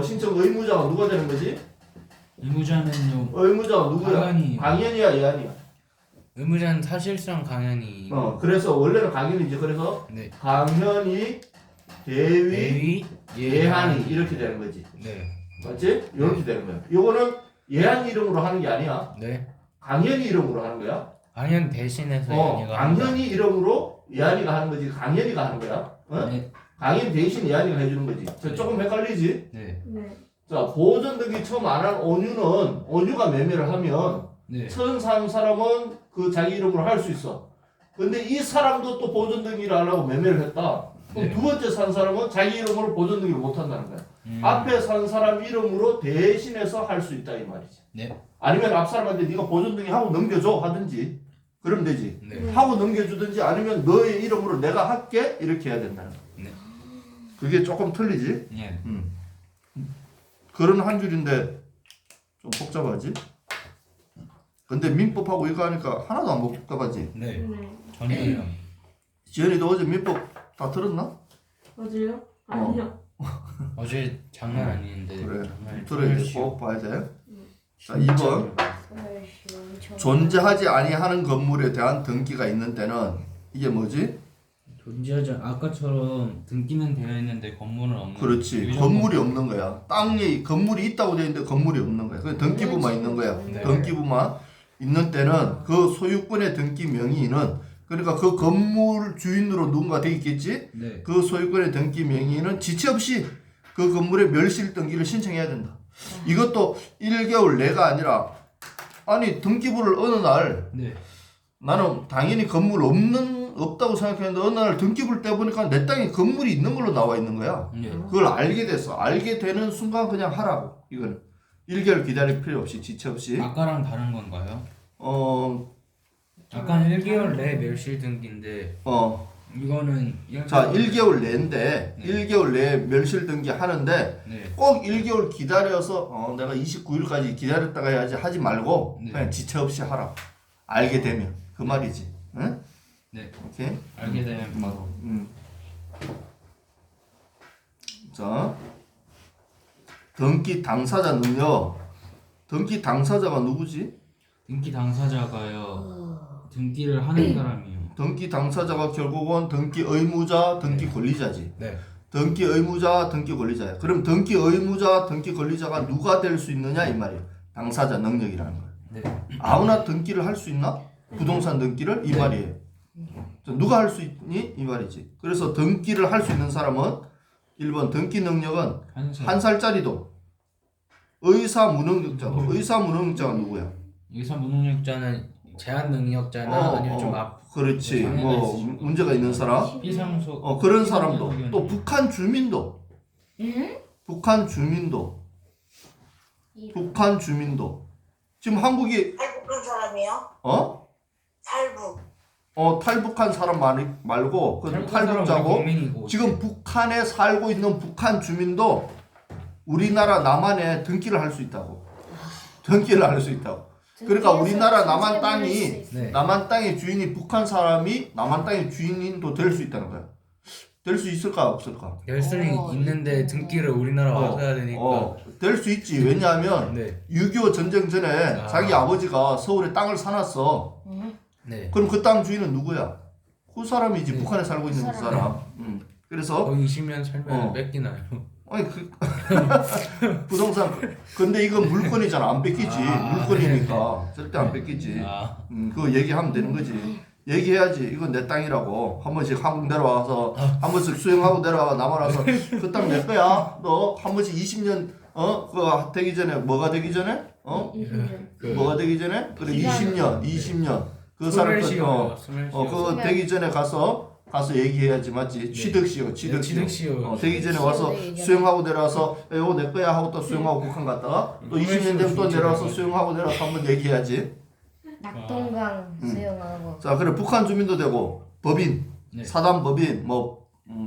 신청 의무자가 누가 되는 거지? 의무자는요. 의무자가 누구야? 강현이요. 강현이야, 예한이야. 의무자는 사실상 강현이. 그래서 원래는 강현이지. 그래서 네. 강현이 대위 대위 예한이 이렇게 되는 거지. 네. 맞지? 이렇게 되는 거야. 요거는 예한 이름으로 하는 게 아니야. 네. 강현이 이름으로 하는 거야. 강현 대신해서 예한이가 강현이 이름으로 예한이가 하는 거지. 강현이가 하는 거야. 네. 강현 대신 예한이가 해주는 거지. 조금 헷갈리지? 네. 네. 자, 보존 등기 처음 안 한 원유가 매매를 하면 네. 처음 산 사람은 그 자기 이름으로 할 수 있어. 근데 이 사람도 또 보존 등기를 안 하고 매매를 했다. 그럼 네. 두 번째 산 사람은 자기 이름으로 보존 등기를 못 한다는 거야. 음. 앞에 산 사람 이름으로 대신해서 할 수 있다 이 말이지. 네. 아니면 앞 사람한테 네가 보존 등기 하고 넘겨줘 하든지 그러면 되지. 네. 하고 넘겨주든지 아니면 너의 이름으로 내가 할게 이렇게 해야 된다는 거야. 네. 그게 조금 틀리지? 네. 그런 한 줄인데 좀 복잡하지? 근데 민법하고 이거 하니까 하나도 안 복잡하지? 네. 네. 전혀요. 지연이도 어제 민법 다 들었나? 맞아요? 아니요. 어제 장난 아니는데 그래. 정말 들어야 돼. 꼭 봐야 돼. 자, 2번. 존재하지 아니하는 건물에 대한 등기가 있는 때는 이게 뭐지? 존재하지 아까처럼 등기는 되어 있는데 건물은 없는. 그렇지. 유전 건물이 없는 거야. 땅에 건물이 있다고 되어 있는데 건물이 없는 거야. 그냥 등기부만 있는 거야. 네. 등기부만 있는 때는 그 소유권의 등기 명의인은 그러니까 그 건물 주인으로 누군가 돼 있겠지? 네. 그 소유권의 등기 명의인은 지체 없이 그 건물의 멸실 등기를 신청해야 된다. 이것도 1개월 내가 아니라 아니 등기부를 어느 날 네. 나는 당연히 건물 없다고 생각했는데 어느 날 등기부를 떼보니까 내 땅에 건물이 있는 걸로 나와 있는 거야. 네. 그걸 알게 됐어. 알게 되는 순간 그냥 하라고. 이건 1개월 기다릴 필요 없이 지체 없이. 아까랑 다른 건가요? 아까는 1개월 내 멸실 등기인데 이거는 자 1개월 내인데 1개월 내에 멸실 등기 하는데 네. 꼭 1개월 기다려서 내가 29일까지 기다렸다가 해야지 하지 말고 네. 그냥 지체 없이 하라. 알게 되면 그 말이지. 응? 네. 오케이. 알게 되면 바로. 자 등기 당사자 능력. 등기 당사자가 누구지? 등기 당사자가요. 등기를 하는 사람이요. 등기 당사자가 결국은 등기 의무자, 등기 권리자지. 네. 등기 의무자, 등기 권리자야. 그럼 등기 의무자, 등기 권리자가 누가 될 수 있느냐 이 말이에요. 당사자 능력이라는 거예요. 네. 아무나 등기를 할 수 있나? 부동산 등기를 이 말이에요. 누가 할 수 있니? 이 말이지. 그래서 등기를 할 수 있는 사람은 1번 등기 능력은 한 살짜리도 의사 무능력자고. 의사 무능력자가 누구야? 의사 무능력자는 제한 능력자나 아니면 좀 그렇지. 장애가 뭐 있으신 문제가 있는 사람. 비상소 그런 사람도 또 북한 주민도. 북한 주민도. 북한 주민도. 지금 한국이 탈북한 사람이요? 탈북. 탈북한 사람 말고 그 탈북자고 국민이고 지금 북한에 살고 있는 북한 주민도 우리나라 남한에 등기를 할 수 있다고. 등기를 할 수 있다고. 그러니까 우리나라 남한 땅이 네. 남한 땅의 주인이 북한 사람이 남한 땅의 주인도 될 수 있다는 거야. 될 수 있을까 없을까? 될 수는 있는데 등기를 우리나라 와서 해야 되니까. 될 수 있지. 왜냐하면 네. 6.25 전쟁 전에 자기 아버지가 서울에 땅을 사놨어. 네. 그럼 그 땅 주인은 누구야? 그 사람이지. 네. 북한에 살고 있는 그 사람. 그래서 거의 20년 살면 뺏기나요? 아니 부동산 근데 이건 물건이잖아. 안 뺏기지. 물건이니까 절대 안 뺏기지. 그거 얘기하면 되는 거지. 얘기해야지. 이건 내 땅이라고. 한 번씩 한국 내려와서 한 번씩 수영하고 내려와 남한 와서 그 땅 내 거야. 너 한 번씩 20년 그거 되기 전에 뭐가 되기 전에 20년. 뭐가 되기 전에 그래 20년 그 사람 그거 되기 전에 가서 얘기해야지 맞지? 취득시효. 되기 전에 와서 수영하고 내려와서 이거 내 거야 하고 또 수영하고 북한 갔다가 또 20년 되면 또 내려와서 수영하고 내려와서 한번 얘기해야지. 낙동강 수영하고. 자 그래 북한 주민도 되고 법인 네. 사단 법인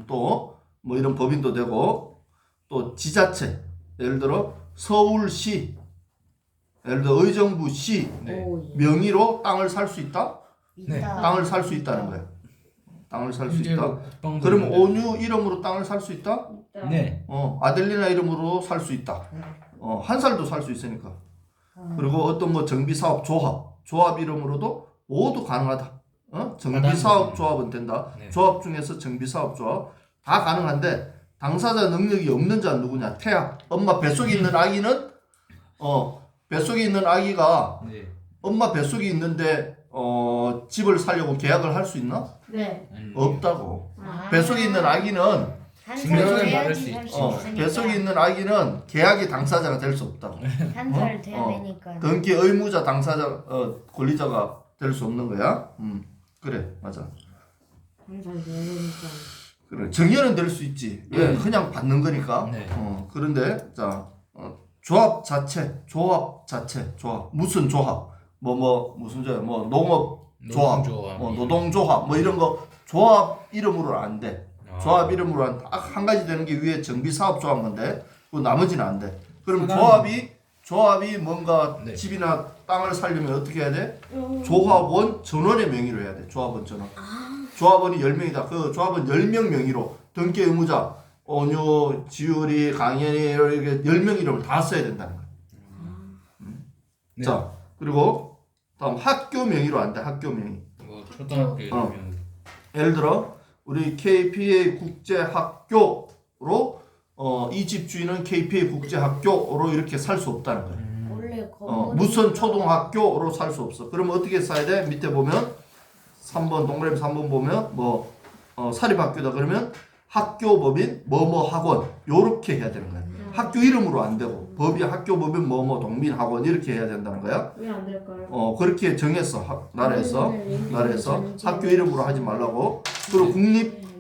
또 뭐 이런 법인도 되고 또 지자체 예를 들어 서울시 예를 들어 의정부시 네. 명의로 땅을 살 수 있다? 네. 땅을 살 수 있다는 거야. 땅을 살 수 있다. 국방부 그러면 온유 이름으로 땅을 살 수 있다? 네. 아델리나 이름으로 살 수 있다. 한 살도 살 수 있으니까. 그리고 어떤 뭐 정비사업 조합 이름으로도 모두 가능하다. 정비사업 조합은 된다. 네. 조합 중에서 정비사업 조합 다 가능한데 당사자 능력이 없는 자는 누구냐? 태아. 엄마 뱃속에 있는 아기는 뱃속에 있는 아기가 네. 엄마 뱃속에 있는데 집을 살려고 계약을 할 수 있나? 네. 없다고. 뱃속에 있는 아기는 증명을 받을 수 있죠. 뱃속에 있는 아기는 계약의 당사자가 될 수 없다고. 한살 돼야 되니까. 등기 의무자 당사자 권리자가 될 수 없는 거야. 그래 맞아. 한살 돼야 되니까. 그래 정의는 될 수 있지. 왜 그냥 받는 거니까. 네. 그런데 자 조합 자체 조합 무슨 조합 무슨 조합 농업 조합 노동조합 뭐 이런 거 조합 이름으로는 안 돼. 조합 이름으로 한 가지 되는 게 위에 정비사업 조합 건데 그 나머지는 안 돼. 그럼 조합이 뭔가 네. 집이나 땅을 살려면 어떻게 해야 돼? 조합원 전원의 명의로 해야 돼. 조합원 전원. 조합원이 10명이다. 그 조합원 10명 명의로 등기 의무자 온유, 지율이, 강연이 이렇게 10명 이름을 다 써야 된다는 거야. 네. 자 그리고 다음 학교 명의로 안 돼. 학교 명의. 뭐 초등학교 이러면 예를 들어 우리 KPA 국제학교로 이 집 주인은 KPA 국제학교로 이렇게 살 수 없다는 거야. 원래 무슨 초등학교로 살 수 없어. 그러면 어떻게 써야 돼? 밑에 보면 3번 동그라미 3번 보면 사립학교다 그러면 학교법인 뭐뭐 학원 요렇게 해야 되는 거야. 학교 이름으로 안 되고 법이 학교법인 뭐뭐 동민학원 이렇게 해야 된다는 거야. 왜 안 될까요? 그렇게 정했어. 나라에서 학교 이름으로 하지 말라고. 그리고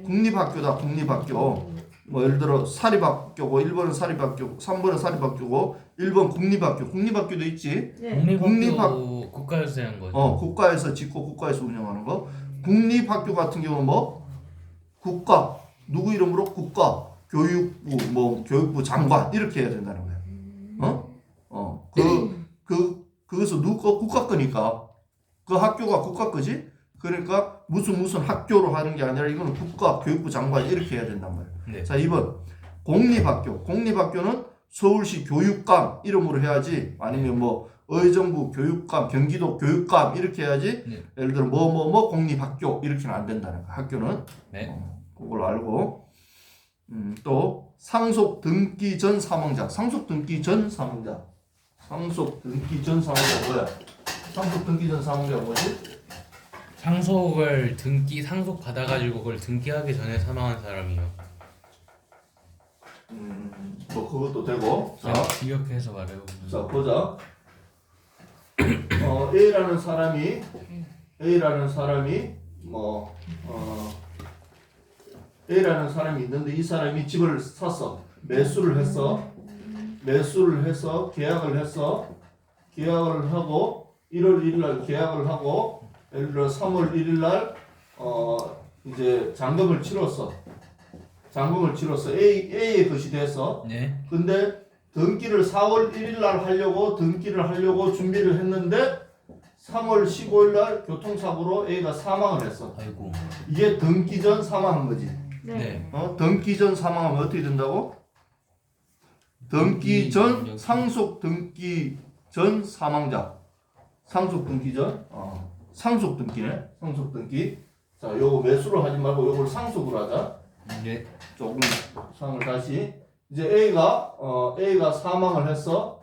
국립학교다. 국립학교. 뭐 예를 들어 사립학교고 1번은 사립학교, 3번은 사립학교고 1번 국립학교. 국립학교도 있지. 네. 국립학교 국가에서 하는 거죠. 국가에서 짓고 국가에서 운영하는 거. 국립학교 같은 경우는 국가 누구 이름으로 국가 교육부 뭐 교육부 장관 이렇게 해야 된다는 거야. 그것은 누구 국가 거니까 그 학교가 국가 거지. 그러니까 무슨 학교로 하는 게 아니라 이거는 국가 교육부 장관 이렇게 해야 된단 말이야. 네. 자 2번 공립학교는 서울시 교육감 이름으로 해야지 아니면 뭐 의정부 교육감 경기도 교육감 이렇게 해야지. 네. 예를 들어 뭐뭐뭐 공립학교 이렇게는 안 된다는 거야. 학교는. 네. 그걸 알고 또 상속 등기 전 사망자 뭐야? 상속 등기 전 사망자 뭐지? 상속을 상속 받아가지고 그걸 등기하기 전에 사망한 사람이요. 뭐 그것도 되고. 자, 기억해서 말해요. 자 보자. A라는 사람이 A라는 사람이 있는데 이 사람이 집을 샀어. 매수를 해서 계약을 하고 1월 1일 날 계약을 하고 예를 들어 3월 1일 날 이제 잔금을 치렀어. A의 것이 돼서. 네. 근데 등기를 4월 1일 날 하려고 준비를 했는데 3월 15일 날 교통사고로 A가 사망을 했어. 아이고. 이게 등기 전 사망한 거지. 네. 등기 전 사망하면 어떻게 된다고? 등기 전 상속 등기 전 사망자. 상속 등기 전 상속 등기네. 상속 등기. 자, 요거 매수로 하지 말고 요걸 상속으로 하자. 네. 조금 상을 다시 이제 A가 사망을 했어.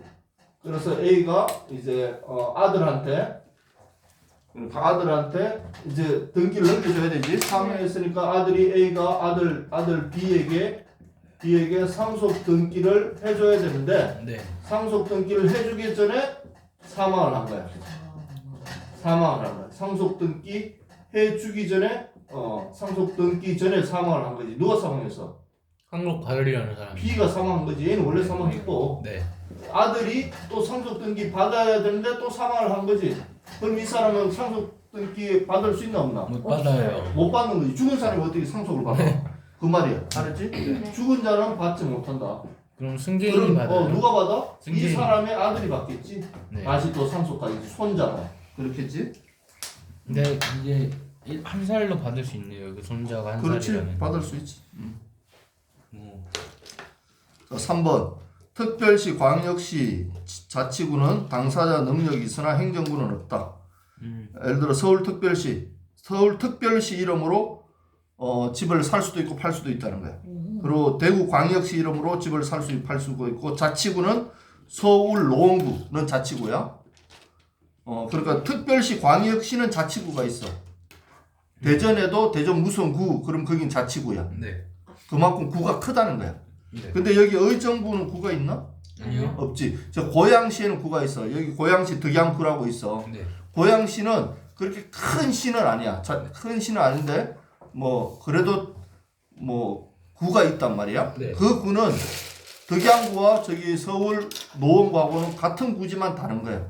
그래서 A가 이제 아들한테 이제 등기를 넘겨줘야 되지. 사망했으니까 아들 B에게 상속 등기를 해줘야 되는데 네. 상속 등기를 해주기 전에 사망을 한 거야. 상속 등기 해주기 전에 상속 등기 전에 사망을 한 거지. 누가 사망했어? 한국 가을이라는 사람. B가 사망한 거지. 얘는 원래 사망했고 네. 아들이 또 상속 등기 받아야 되는데 또 사망을 한 거지. 그럼 이 사람은 상속 등기 받을 수 있나 없나? 못 받아요. 못 받는 거지. 죽은 사람이 어떻게 상속을 받아? 그 말이야. 알았지? 죽은 자는 받지 못한다. 그럼 승계인이 받아요. 누가 받아? 이 승계인. 사람의 아들이 받겠지. 네. 다시 또 상속하겠지. 손자가. 그렇겠지? 근데 이제 한 살로 받을 수 있네요. 그 손자가 한 그렇지. 살이라면. 받을 수 있지. 오. 자, 3번. 특별시, 광역시, 자치구는 당사자 능력이 있으나 행정구는 없다. 예를 들어 서울특별시 이름으로 집을 살 수도 있고 팔 수도 있다는 거야. 그리고 대구광역시 이름으로 집을 살 수 있고 팔 수도 있고 자치구는 서울노원구는 자치구야. 그러니까 특별시, 광역시는 자치구가 있어. 대전에도 대전 무성구 그럼 거긴 자치구야. 네. 그만큼 구가 크다는 거야. 네. 근데 여기 의정부는 구가 있나? 아니요. 없지. 저 고양시에는 구가 있어. 여기 고양시 덕양구라고 있어. 네. 고양시는 그렇게 큰 시는 아니야. 큰 시는 아닌데 뭐 그래도 뭐 구가 있단 말이야. 네. 그 구는 덕양구와 저기 서울 노원구하고는 같은 구지만 다른 거야.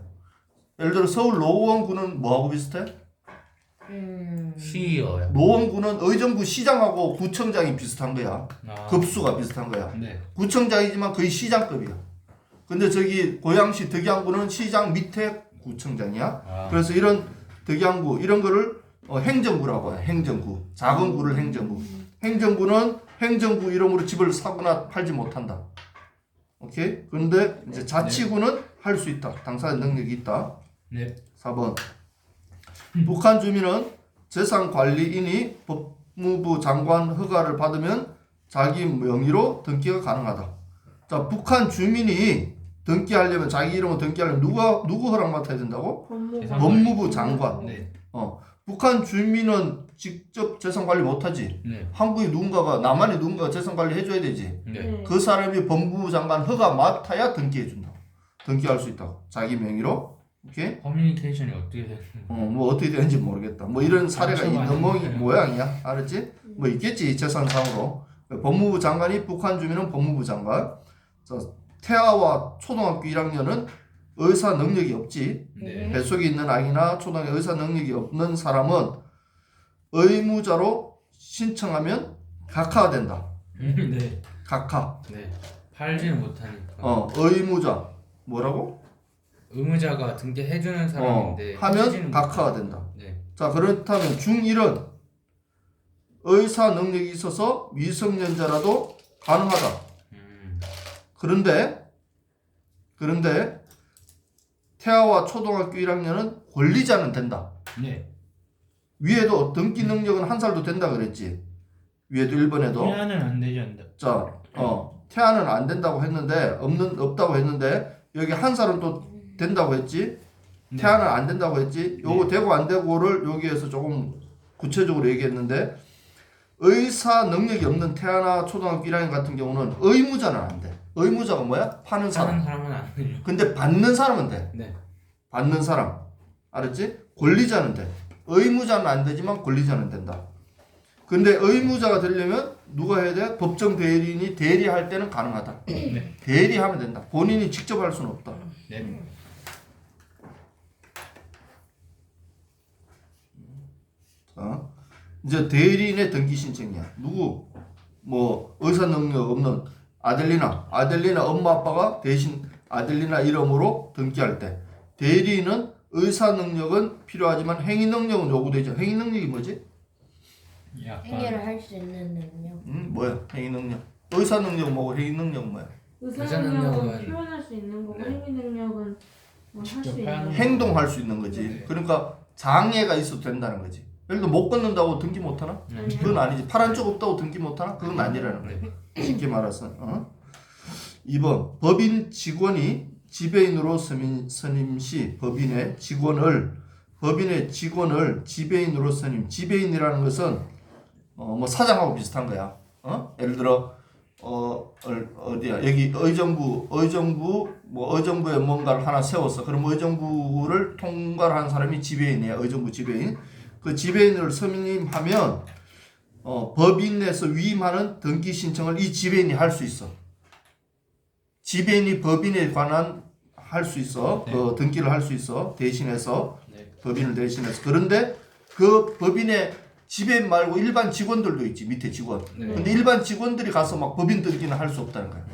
예를 들어 서울 노원구는 뭐하고 비슷해? 시요. 노원구는 의정부 시장하고 구청장이 비슷한 거야. 급수가 비슷한 거야. 네. 구청장이지만 거의 시장급이야. 근데 저기 고양시 덕양구는 시장 밑에 구청장이야. 그래서 이런 덕양구 이런 거를 행정구라고 해. 행정구. 작은 구를 행정구. 행정구는 행정구 이름으로 집을 사거나 팔지 못한다. 오케이? 그런데 이제 자치구는 할 수 있다. 당사자 능력이 있다. 네. 4번. 북한 주민은 재산관리인이 법무부 장관 허가를 받으면 자기 명의로 등기가 가능하다. 자, 북한 주민이 등기하려면 자기 이름으로 등기하려면 누구 허락 맡아야 된다고? 법무부 장관. 네. 북한 주민은 직접 재산관리 못하지. 네. 한국에 남한에 누군가가 재산관리 해줘야 되지. 네. 그 사람이 법무부 장관 허가 맡아야 등기해준다. 등기할 수 있다고. 자기 명의로. 오케이? 커뮤니케이션이 어떻게 되는? 뭐 어떻게 되는지 모르겠다. 뭐 이런 사례가 있는 모양이야. 알았지? 뭐 있겠지 재산상으로. 법무부 장관이 북한 주민은 법무부 장관. 자, 태아와 초등학교 1학년은 의사 능력이 없지. 네. 뱃속에 있는 아기나 초등학교 의사 능력이 없는 사람은 의무자로 신청하면 각하가 된다. 네. 각하. 네. 팔지는 못하니까. 의무자. 뭐라고? 의무자가 등기해주는 사람인데 하면 해주지는 각하가 못하니까. 된다. 네. 자, 그렇다면 중1은 의사 능력이 있어서 미성년자라도 가능하다. 그런데 태아와 초등학교 1학년은 권리자는 된다. 네. 위에도 등기 능력은 1살도 된다 그랬지. 위에도 1번에도. 태아는 안 되지 않다. 자, 태아는 안 된다고 했는데 없다고 했는데 여기 1살은 또 된다고 했지. 네. 태아는 안 된다고 했지. 요거 되고 안 되고를 여기에서 조금 구체적으로 얘기했는데 의사 능력이 없는 태아나 초등학교 1학년 같은 경우는 의무자는 안 돼. 의무자가 뭐야? 파는 사람. 사는 사람은 안 되죠. 근데 받는 사람은 돼. 네. 받는 사람. 알았지? 권리자는 돼. 의무자는 안 되지만 권리자는 된다. 근데 의무자가 되려면 누가 해야 돼? 법정 대리인이 대리할 때는 가능하다. 네. 대리하면 된다. 본인이 직접 할 수는 없다. 네. 자, 이제 대리인의 등기 신청이야. 누구? 뭐 의사 능력 없는 아델리나 엄마 아빠가 대신 아델리나 이름으로 등기할 때 대리인은 의사 능력은 필요하지만 행위 능력은 요구되죠. 행위 능력이 뭐지? 행위를 할 수 있는 능력. 뭐야? 행위 능력. 의사 능력 뭐고 행위 능력 뭐야? 의사 능력은 표현할 수 있는 거고 행위 능력은 할 수 있는 거. 행동할 수 있는 거지. 그러니까 장애가 있어도 된다는 거지. 예를 들어 못 걷는다고 등기 못 하나? 그건 아니지. 팔 한쪽 없다고 등기 못 하나? 그건 아니라는 거야. 쉽게 말해서. 2번 법인 직원이 지배인으로 선임 시 법인의 직원을 지배인으로 선임. 지배인이라는 것은 뭐 사장하고 비슷한 거야. 예를 들어 어디야? 여기 의정부에 뭔가를 하나 세웠어. 그럼 의정부를 통과한 사람이 지배인이야. 의정부 지배인. 그 지배인을 선임하면 법인에서 위임하는 등기 신청을 이 지배인이 할 수 있어. 지배인이 법인에 관한 할 수 있어. 네. 그 등기를 할 수 있어. 대신해서 네. 법인을 대신해서. 그런데 그 법인의 지배인 말고 일반 직원들도 있지. 밑에 직원. 네. 근데 일반 직원들이 가서 막 법인 등기는 할 수 없다는 거야.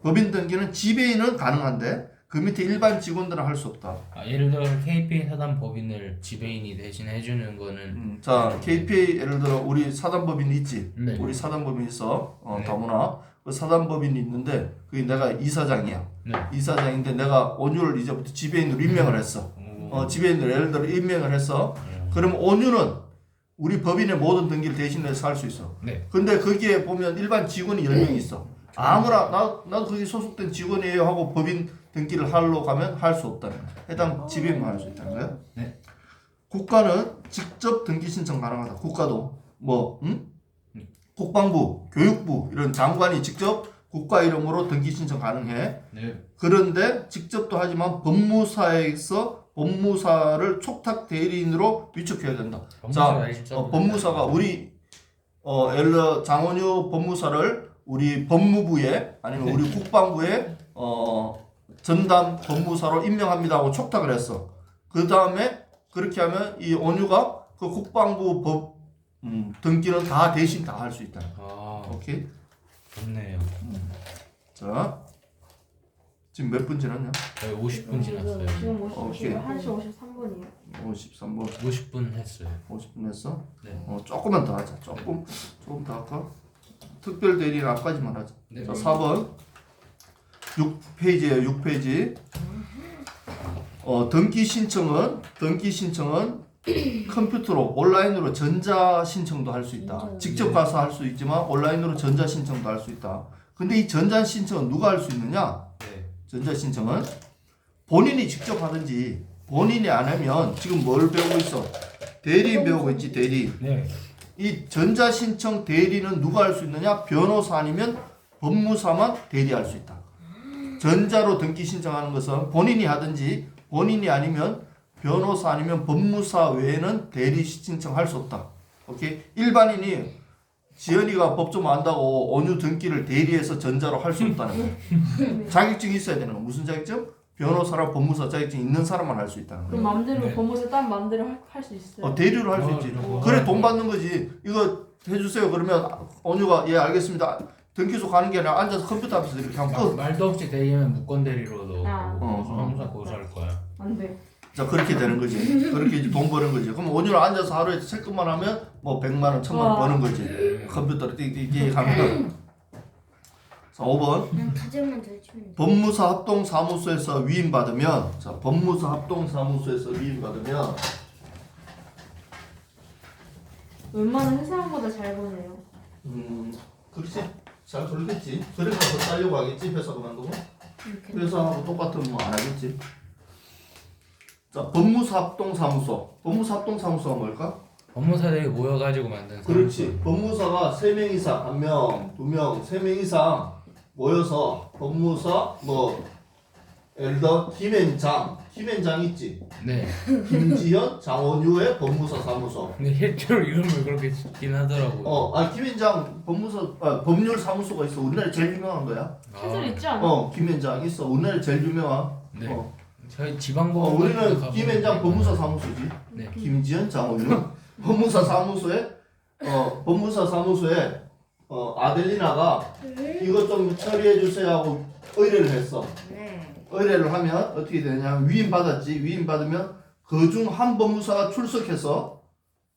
법인 등기는 지배인은 가능한데 그 밑에 일반 직원들은 할 수 없다. 예를 들어 KPA 사단 법인을 지배인이 대신 해주는 거는 자, KPA 예를 들어 우리 사단법인이 있지. 네. 우리 사단법인 있어. 네. 다문화. 그 사단법인이 있는데 그게 내가 이사장이야. 네. 이사장인데 내가 온유를 이제부터 지배인으로 임명을 했어. 지배인으로 예를 들어 임명을 했어. 그럼 온유는 우리 법인의 모든 등기를 대신해서 할 수 있어. 네. 근데 거기에 보면 일반 직원이 10명이 있어. 아무나 나도 거기 소속된 직원이에요 하고 법인 등기를 하러 가면 할 수 없다는 거야. 해당 지배인만 할 수 있다는 거야. 네. 국가는 직접 등기 신청 가능하다. 국가도 국방부, 교육부 이런 장관이 직접 국가 이름으로 등기 신청 가능해. 네. 그런데 직접도 하지만 법무사에서 법무사를 촉탁 대리인으로 위촉해야 된다. 자, 법무사가 우리 예를 들어 장원유 법무사를 우리 법무부에 아니면 우리 국방부에 전담 법무사로 임명합니다 하고 촉탁을 했어. 그 다음에 그렇게 하면 이 온유가 그 국방부 법 등기는 다 대신 다 할 수 있다. 오케이. 좋네요. 자, 지금 몇 분 지났냐? 저희 50분 지났어요. 지금 오케이. 1시 53분이에요. 53분. 50분 했어요. 50분 했어? 네. 조금만 더 하자. 조금 더 할까? 특별 대리인 앞까지만 하자. 네. 자, 4번. 6페이지에요. 6페이지. 등기 신청은 컴퓨터로 온라인으로 전자 신청도 할 수 있다. 직접 가서 할 수 있지만 온라인으로 전자 신청도 할 수 있다. 근데 이 전자 신청은 누가 할 수 있느냐? 네. 전자 신청은 본인이 직접 하든지 본인이 안 하면 지금 뭘 배우고 있어? 대리인 배우고 있지. 대리인. 네. 이 전자 신청 대리는 누가 할 수 있느냐? 변호사 아니면 법무사만 대리할 수 있다. 전자로 등기 신청하는 것은 본인이 하든지 본인이 아니면 변호사 아니면 법무사 외에는 대리 신청할 수 없다. 오케이? 일반인이 지연이가 법 좀 안다고 온유 등기를 대리해서 전자로 할 수 없다는 거야. 자격증이 있어야 되는 거야. 무슨 자격증? 변호사랑 법무사 자격증 있는 사람만 할 수 있다는 그럼 거야. 맘대로 네. 법무사 딴 맘대로 할 수 있어요. 대리로 할 수 있지. 그래 돈 받는 거지. 이거 해주세요. 그러면 온유가 예 알겠습니다. 등기소 가는 게 아니라 앉아서 컴퓨터 앞에서 이렇게 하면 끝. 말도 없이 대리면 무권 대리로도 아. 형사 고소할 거야. 안 돼. 자 그렇게 되는 거지. 그렇게 이제 돈 버는 거지. 그럼 온유는 앉아서 하루에 체크만 하면 뭐 100만 원, 1000만 원 와. 버는 거지. 컴퓨터로 띡띡띡 하면. 자 5번. 그냥 가정만 들치면 돼. 법무사 합동사무소에서 위임받으면 자 법무사 합동사무소에서 위임받으면 웬만한 회사원보다 잘 보네요. 그렇지 잘 돌겠지. 그래서 더 따려고 하겠지 회사 그만두고. 회사하고 똑같으면 뭐 안 하겠지. 자 법무사 합동사무소. 법무사 합동사무소가 뭘까? 법무사들이 모여가지고 만든 그렇지. 법무사가 3명 이상, 1명, 2명, 3명 이상 모여서 법무사 뭐 예를 들어 김앤장 있지. 네. 김지현, 장원유의 법무사 사무소. 근데 실제로 이름을 그렇게 짓긴 하더라고. 김앤장 법률 사무소가 있어. 우리나라에 제일 유명한 거야. 시설 있지 않아? 김앤장 있어. 우리나라에 제일 유명한. 네. 어. 저희 지방법원 우리는 김앤장 법무사 사무소지. 네. 김지현, 장원유 법무사 사무소에 아델리나가 이것 좀 처리해 주세요 하고 의뢰를 했어. 의뢰를 하면 어떻게 되냐면 위임 받았지. 위임 받으면 그 중 한 법무사가 출석해서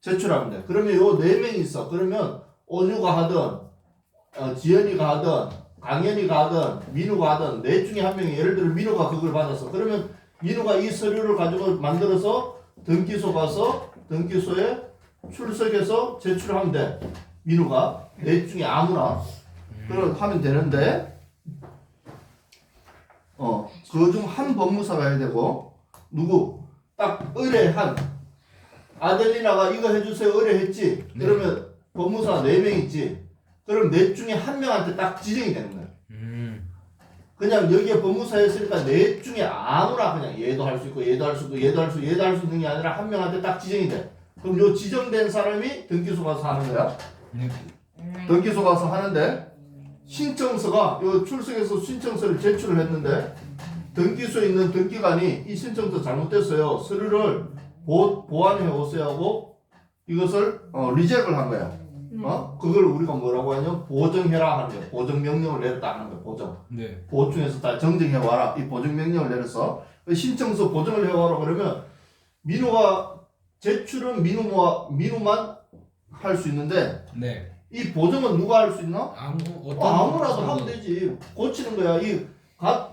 제출하면 돼. 그러면 요 4명이 있어. 그러면 온유가 하든 지연이가 하든 강연이가 하든 민우가 하든 넷 중에 한 명이 예를 들어 민우가 그걸 받았어. 그러면 민우가 이 서류를 가지고 만들어서 등기소 가서 등기소에 출석해서 제출하면 돼. 민우가 넷 중에 아무나 그럼 하면 되는데 그 중 한 법무사가 해야 되고 누구 딱 의뢰한 아델리나가 이거 해주세요 의뢰했지. 네. 그러면 법무사 4명 있지. 그럼 넷 중에 한 명한테 딱 지정이 되는 거야. 그냥 여기에 법무사 했으니까 넷 중에 아무나 그냥 얘도 할 수 있고 얘도 할 수 있고 얘도 할 수 있는 게 아니라 한 명한테 딱 지정이 돼. 그럼 요 지정된 사람이 등기소 가서 하는 거야. 등기소 가서 하는데 신청서가 요 출석해서 신청서를 제출을 했는데 등기소에 있는 등기관이 이 신청서 잘못됐어요. 서류를 보완해 오세요 하고 이것을 리젝을 한 거야. 그걸 우리가 뭐라고 하냐면 보정해라 하는 거야. 보정명령을 내렸다 하는 거야. 보정. 네. 보충해서 다 정정해 와라. 이 보정명령을 내려서 신청서 보정을 해 와라 그러면 민우가 제출은 민우만 할 수 있는데 네. 이 보정은 누가 할 수 있나? 아무나도 하면 법무사도. 되지. 고치는 거야.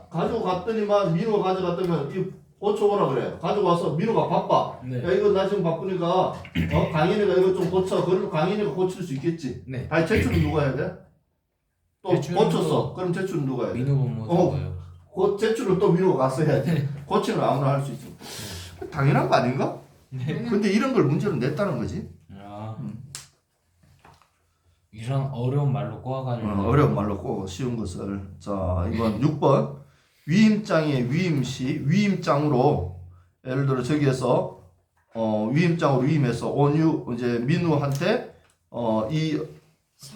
가지고 갔더니만 민우가 가져갔더면 이 고쳐오라 그래. 가지고 와서 민우가 바빠. 네. 야 이거 나 지금 바쁘니까 강인이가 이거 좀 고쳐. 그러면 강인이가 고칠 수 있겠지. 네. 아니 제출은 누가 해야 돼? 또 제출은 고쳤어. 그럼 제출은 누가 해야 돼? 민우 법무사고요. 제출은 또 민우가 가서 해야지. 고치는 아무나 할 수 있지. 당연한 거 아닌가? 근데 이런 걸 문제로 냈다는 거지. 이런 어려운 말로 꼬아가지고. 어려운 말로 꼭 쉬운 것을. 자, 이번 6번. 위임장의 위임시, 위임장으로, 예를 들어 저기에서, 위임장으로 위임해서 이제 민우한테,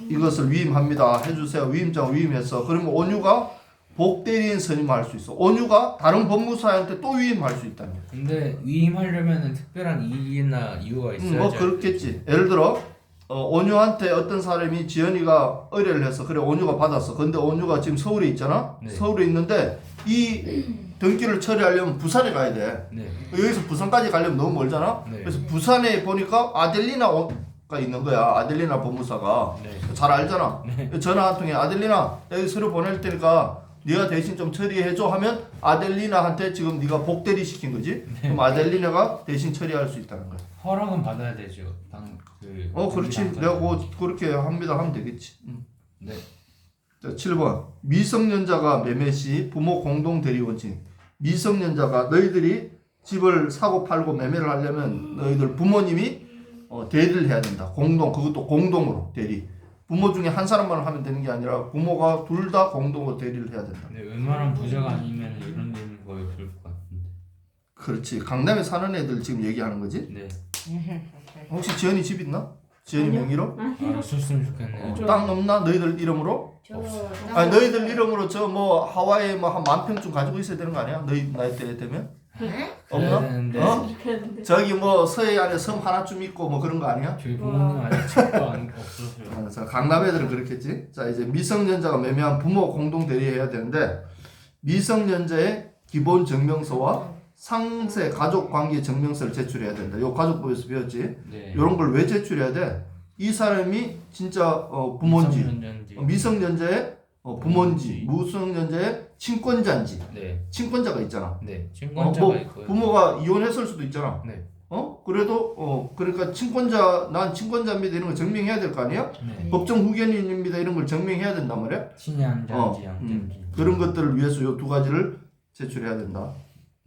이것을 위임합니다. 해주세요. 위임장으로 위임해서. 그러면 온유가 복대리인 선임할 수 있어. 온유가 다른 법무사한테 또 위임할 수 있다는 거야. 근데 위임하려면은 특별한 이유나 이유가 있어야죠. 뭐 그렇겠지. 예를 들어, 온유한테 어떤 사람이 지연이가 의뢰를 해서 그래 온유가 받았어. 근데 온유가 지금 서울에 있잖아. 네. 서울에 있는데 이 등기를 처리하려면 부산에 가야 돼. 네. 여기서 부산까지 가려면 너무 멀잖아. 네. 그래서 부산에 보니까 아델리나가 있는 거야. 아델리나 법무사가. 네. 잘 알잖아. 전화 한 통에 아델리나 여기 서류 보낼 테니까 네가 대신 좀 처리해줘 하면 아델리나한테 지금 네가 복대리 시킨 거지. 그럼 아델리나가 대신 처리할 수 있다는 거야. 허락은 받아야 되죠. 그렇지. 내가 그렇게 합니다 하면 되겠지. 네. 자, 7번. 미성년자가 매매 시 부모 공동 대리 원칙. 미성년자가 너희들이 집을 사고 팔고 매매를 하려면 너희들 부모님이 대리를 해야 된다. 그것도 공동으로 대리. 부모 중에 한 사람만 하면 되는 게 아니라 부모가 둘 다 공동으로 대리를 해야 된다. 네, 웬만한 부자가 아니면 이런 데는 거의 없을 것 같은데. 그렇지. 강남에 사는 애들 지금 얘기하는 거지? 네. 혹시 지연이 집 있나? 지연이 명의로? 알았었으면 좋겠네요. 땅 없나? 너희들 이름으로? 저 아니 너희들 이름으로 저 뭐 하와이에 뭐 한 10,000평쯤 가지고 있어야 되는 거 아니야? 너희 나이 때 되면? 없나? 되는데 어? 좋겠는데. 저기 뭐 서해안에 섬 하나쯤 있고 뭐 그런 거 아니야? 저희 부모님 아직 집도 없었어요. 자, 강남 애들은 그렇겠지. 자 이제 미성년자가 매매한 부모 공동 대리해야 되는데 미성년자의 기본 증명서와 상세 가족 관계 증명서를 제출해야 된다. 요 가족법에서 배웠지. 네. 요런 걸 왜 제출해야 돼? 이 사람이 진짜 부모인지 미성년자의 부모인지 무성년자의 친권자인지. 네. 친권자가 있잖아. 네. 친권자가 뭐 있고요. 부모가 이혼했을 수도 있잖아. 네. 그래도 그러니까 친권자 난 친권자입니다 이런 거 증명해야 될 거 아니야? 네. 법정 후견인입니다 이런 걸 증명해야 된단 말이야. 친양자인지 양자인지. 그런 것들을 위해서 요 두 가지를 제출해야 된다.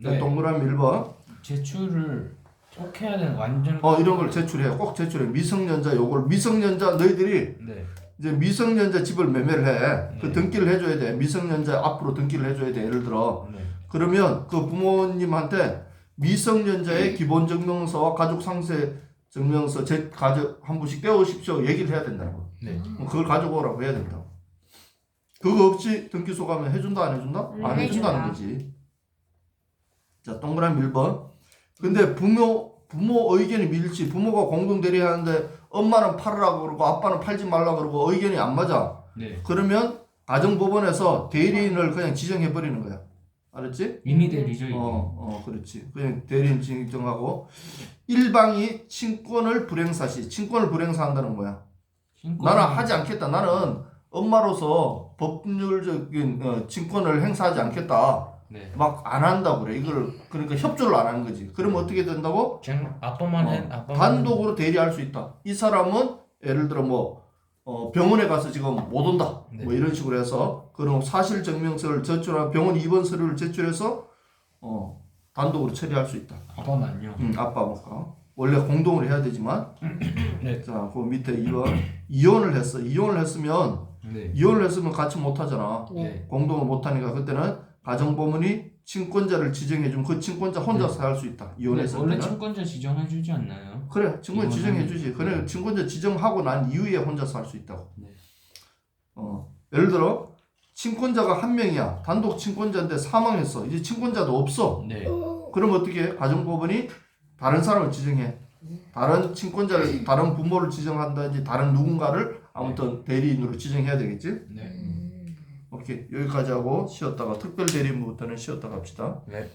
네. 동그라미 1번. 제출을 꼭 해야 되는 완전. 이런 걸 제출해요. 꼭 제출해. 미성년자 요걸 미성년자 너희들이 네. 이제 미성년자 집을 매매를 해. 그 네. 등기를 해줘야 돼. 미성년자 앞으로 등기를 해줘야 돼. 예를 들어. 네. 그러면 그 부모님한테 미성년자의 기본 증명서와 가족 상세 증명서 제 가족 한 분씩 떼오십시오. 얘기를 해야 된다는 거. 네. 그걸 가져오라고 해야 된다. 그거 없이 등기 소감을 해준다 안 해준다? 안 해준다는 거지. 자 동그라미 1번. 근데 부모 의견이 밀지. 부모가 공동 대리하는데 엄마는 팔으라고 그러고 아빠는 팔지 말라고 그러고 의견이 안 맞아. 네. 그러면 가정법원에서 대리인을 그냥 지정해 버리는 거야. 알았지? 이미 대리죠 이게. 그렇지. 그냥 대리인 지정하고 일방이 친권을 불행사시. 친권을 불행사한다는 거야. 나는 하지 않겠다. 나는 엄마로서 법률적인 친권을 행사하지 않겠다. 네. 막 안 한다고 그래. 이걸 그러니까 협조를 안 하는 거지. 그러면 어떻게 된다고? 아빠만 해. 아빠만 단독으로 대리할 수 있다. 이 사람은 예를 들어 뭐 병원에 가서 지금 못 온다. 네. 뭐 이런 식으로 해서 그럼 사실 증명서를 제출한 병원 입원 서류를 제출해서 단독으로 처리할 수 있다. 아빠만요. 아빠 뭐가 원래 공동으로 해야 되지만 네. 자, 그 밑에 2번 이혼을 했어. 이혼을 했으면 같이 못 하잖아. 네. 공동을 못 하니까 그때는 가정법원이 친권자를 지정해주면 그 친권자 혼자서 할 수 있다. 이혼했을 원래 때는. 친권자 지정해주지 않나요? 그래, 친권자 지정해주지. 그래, 친권자 지정하고 난 이후에 혼자서 할 수 있다고. 네. 예를 들어 친권자가 한 명이야. 단독 친권자인데 사망했어. 이제 친권자도 없어. 네. 그럼 어떻게 해? 가정법원이 다른 사람을 지정해. 다른 친권자를, 다른 부모를 지정한다든지 다른 누군가를 아무튼 대리인으로 지정해야 되겠지? 네. 오케이, 여기까지 하고 쉬었다가 특별 대리인부터는 쉬었다 갑시다. 네.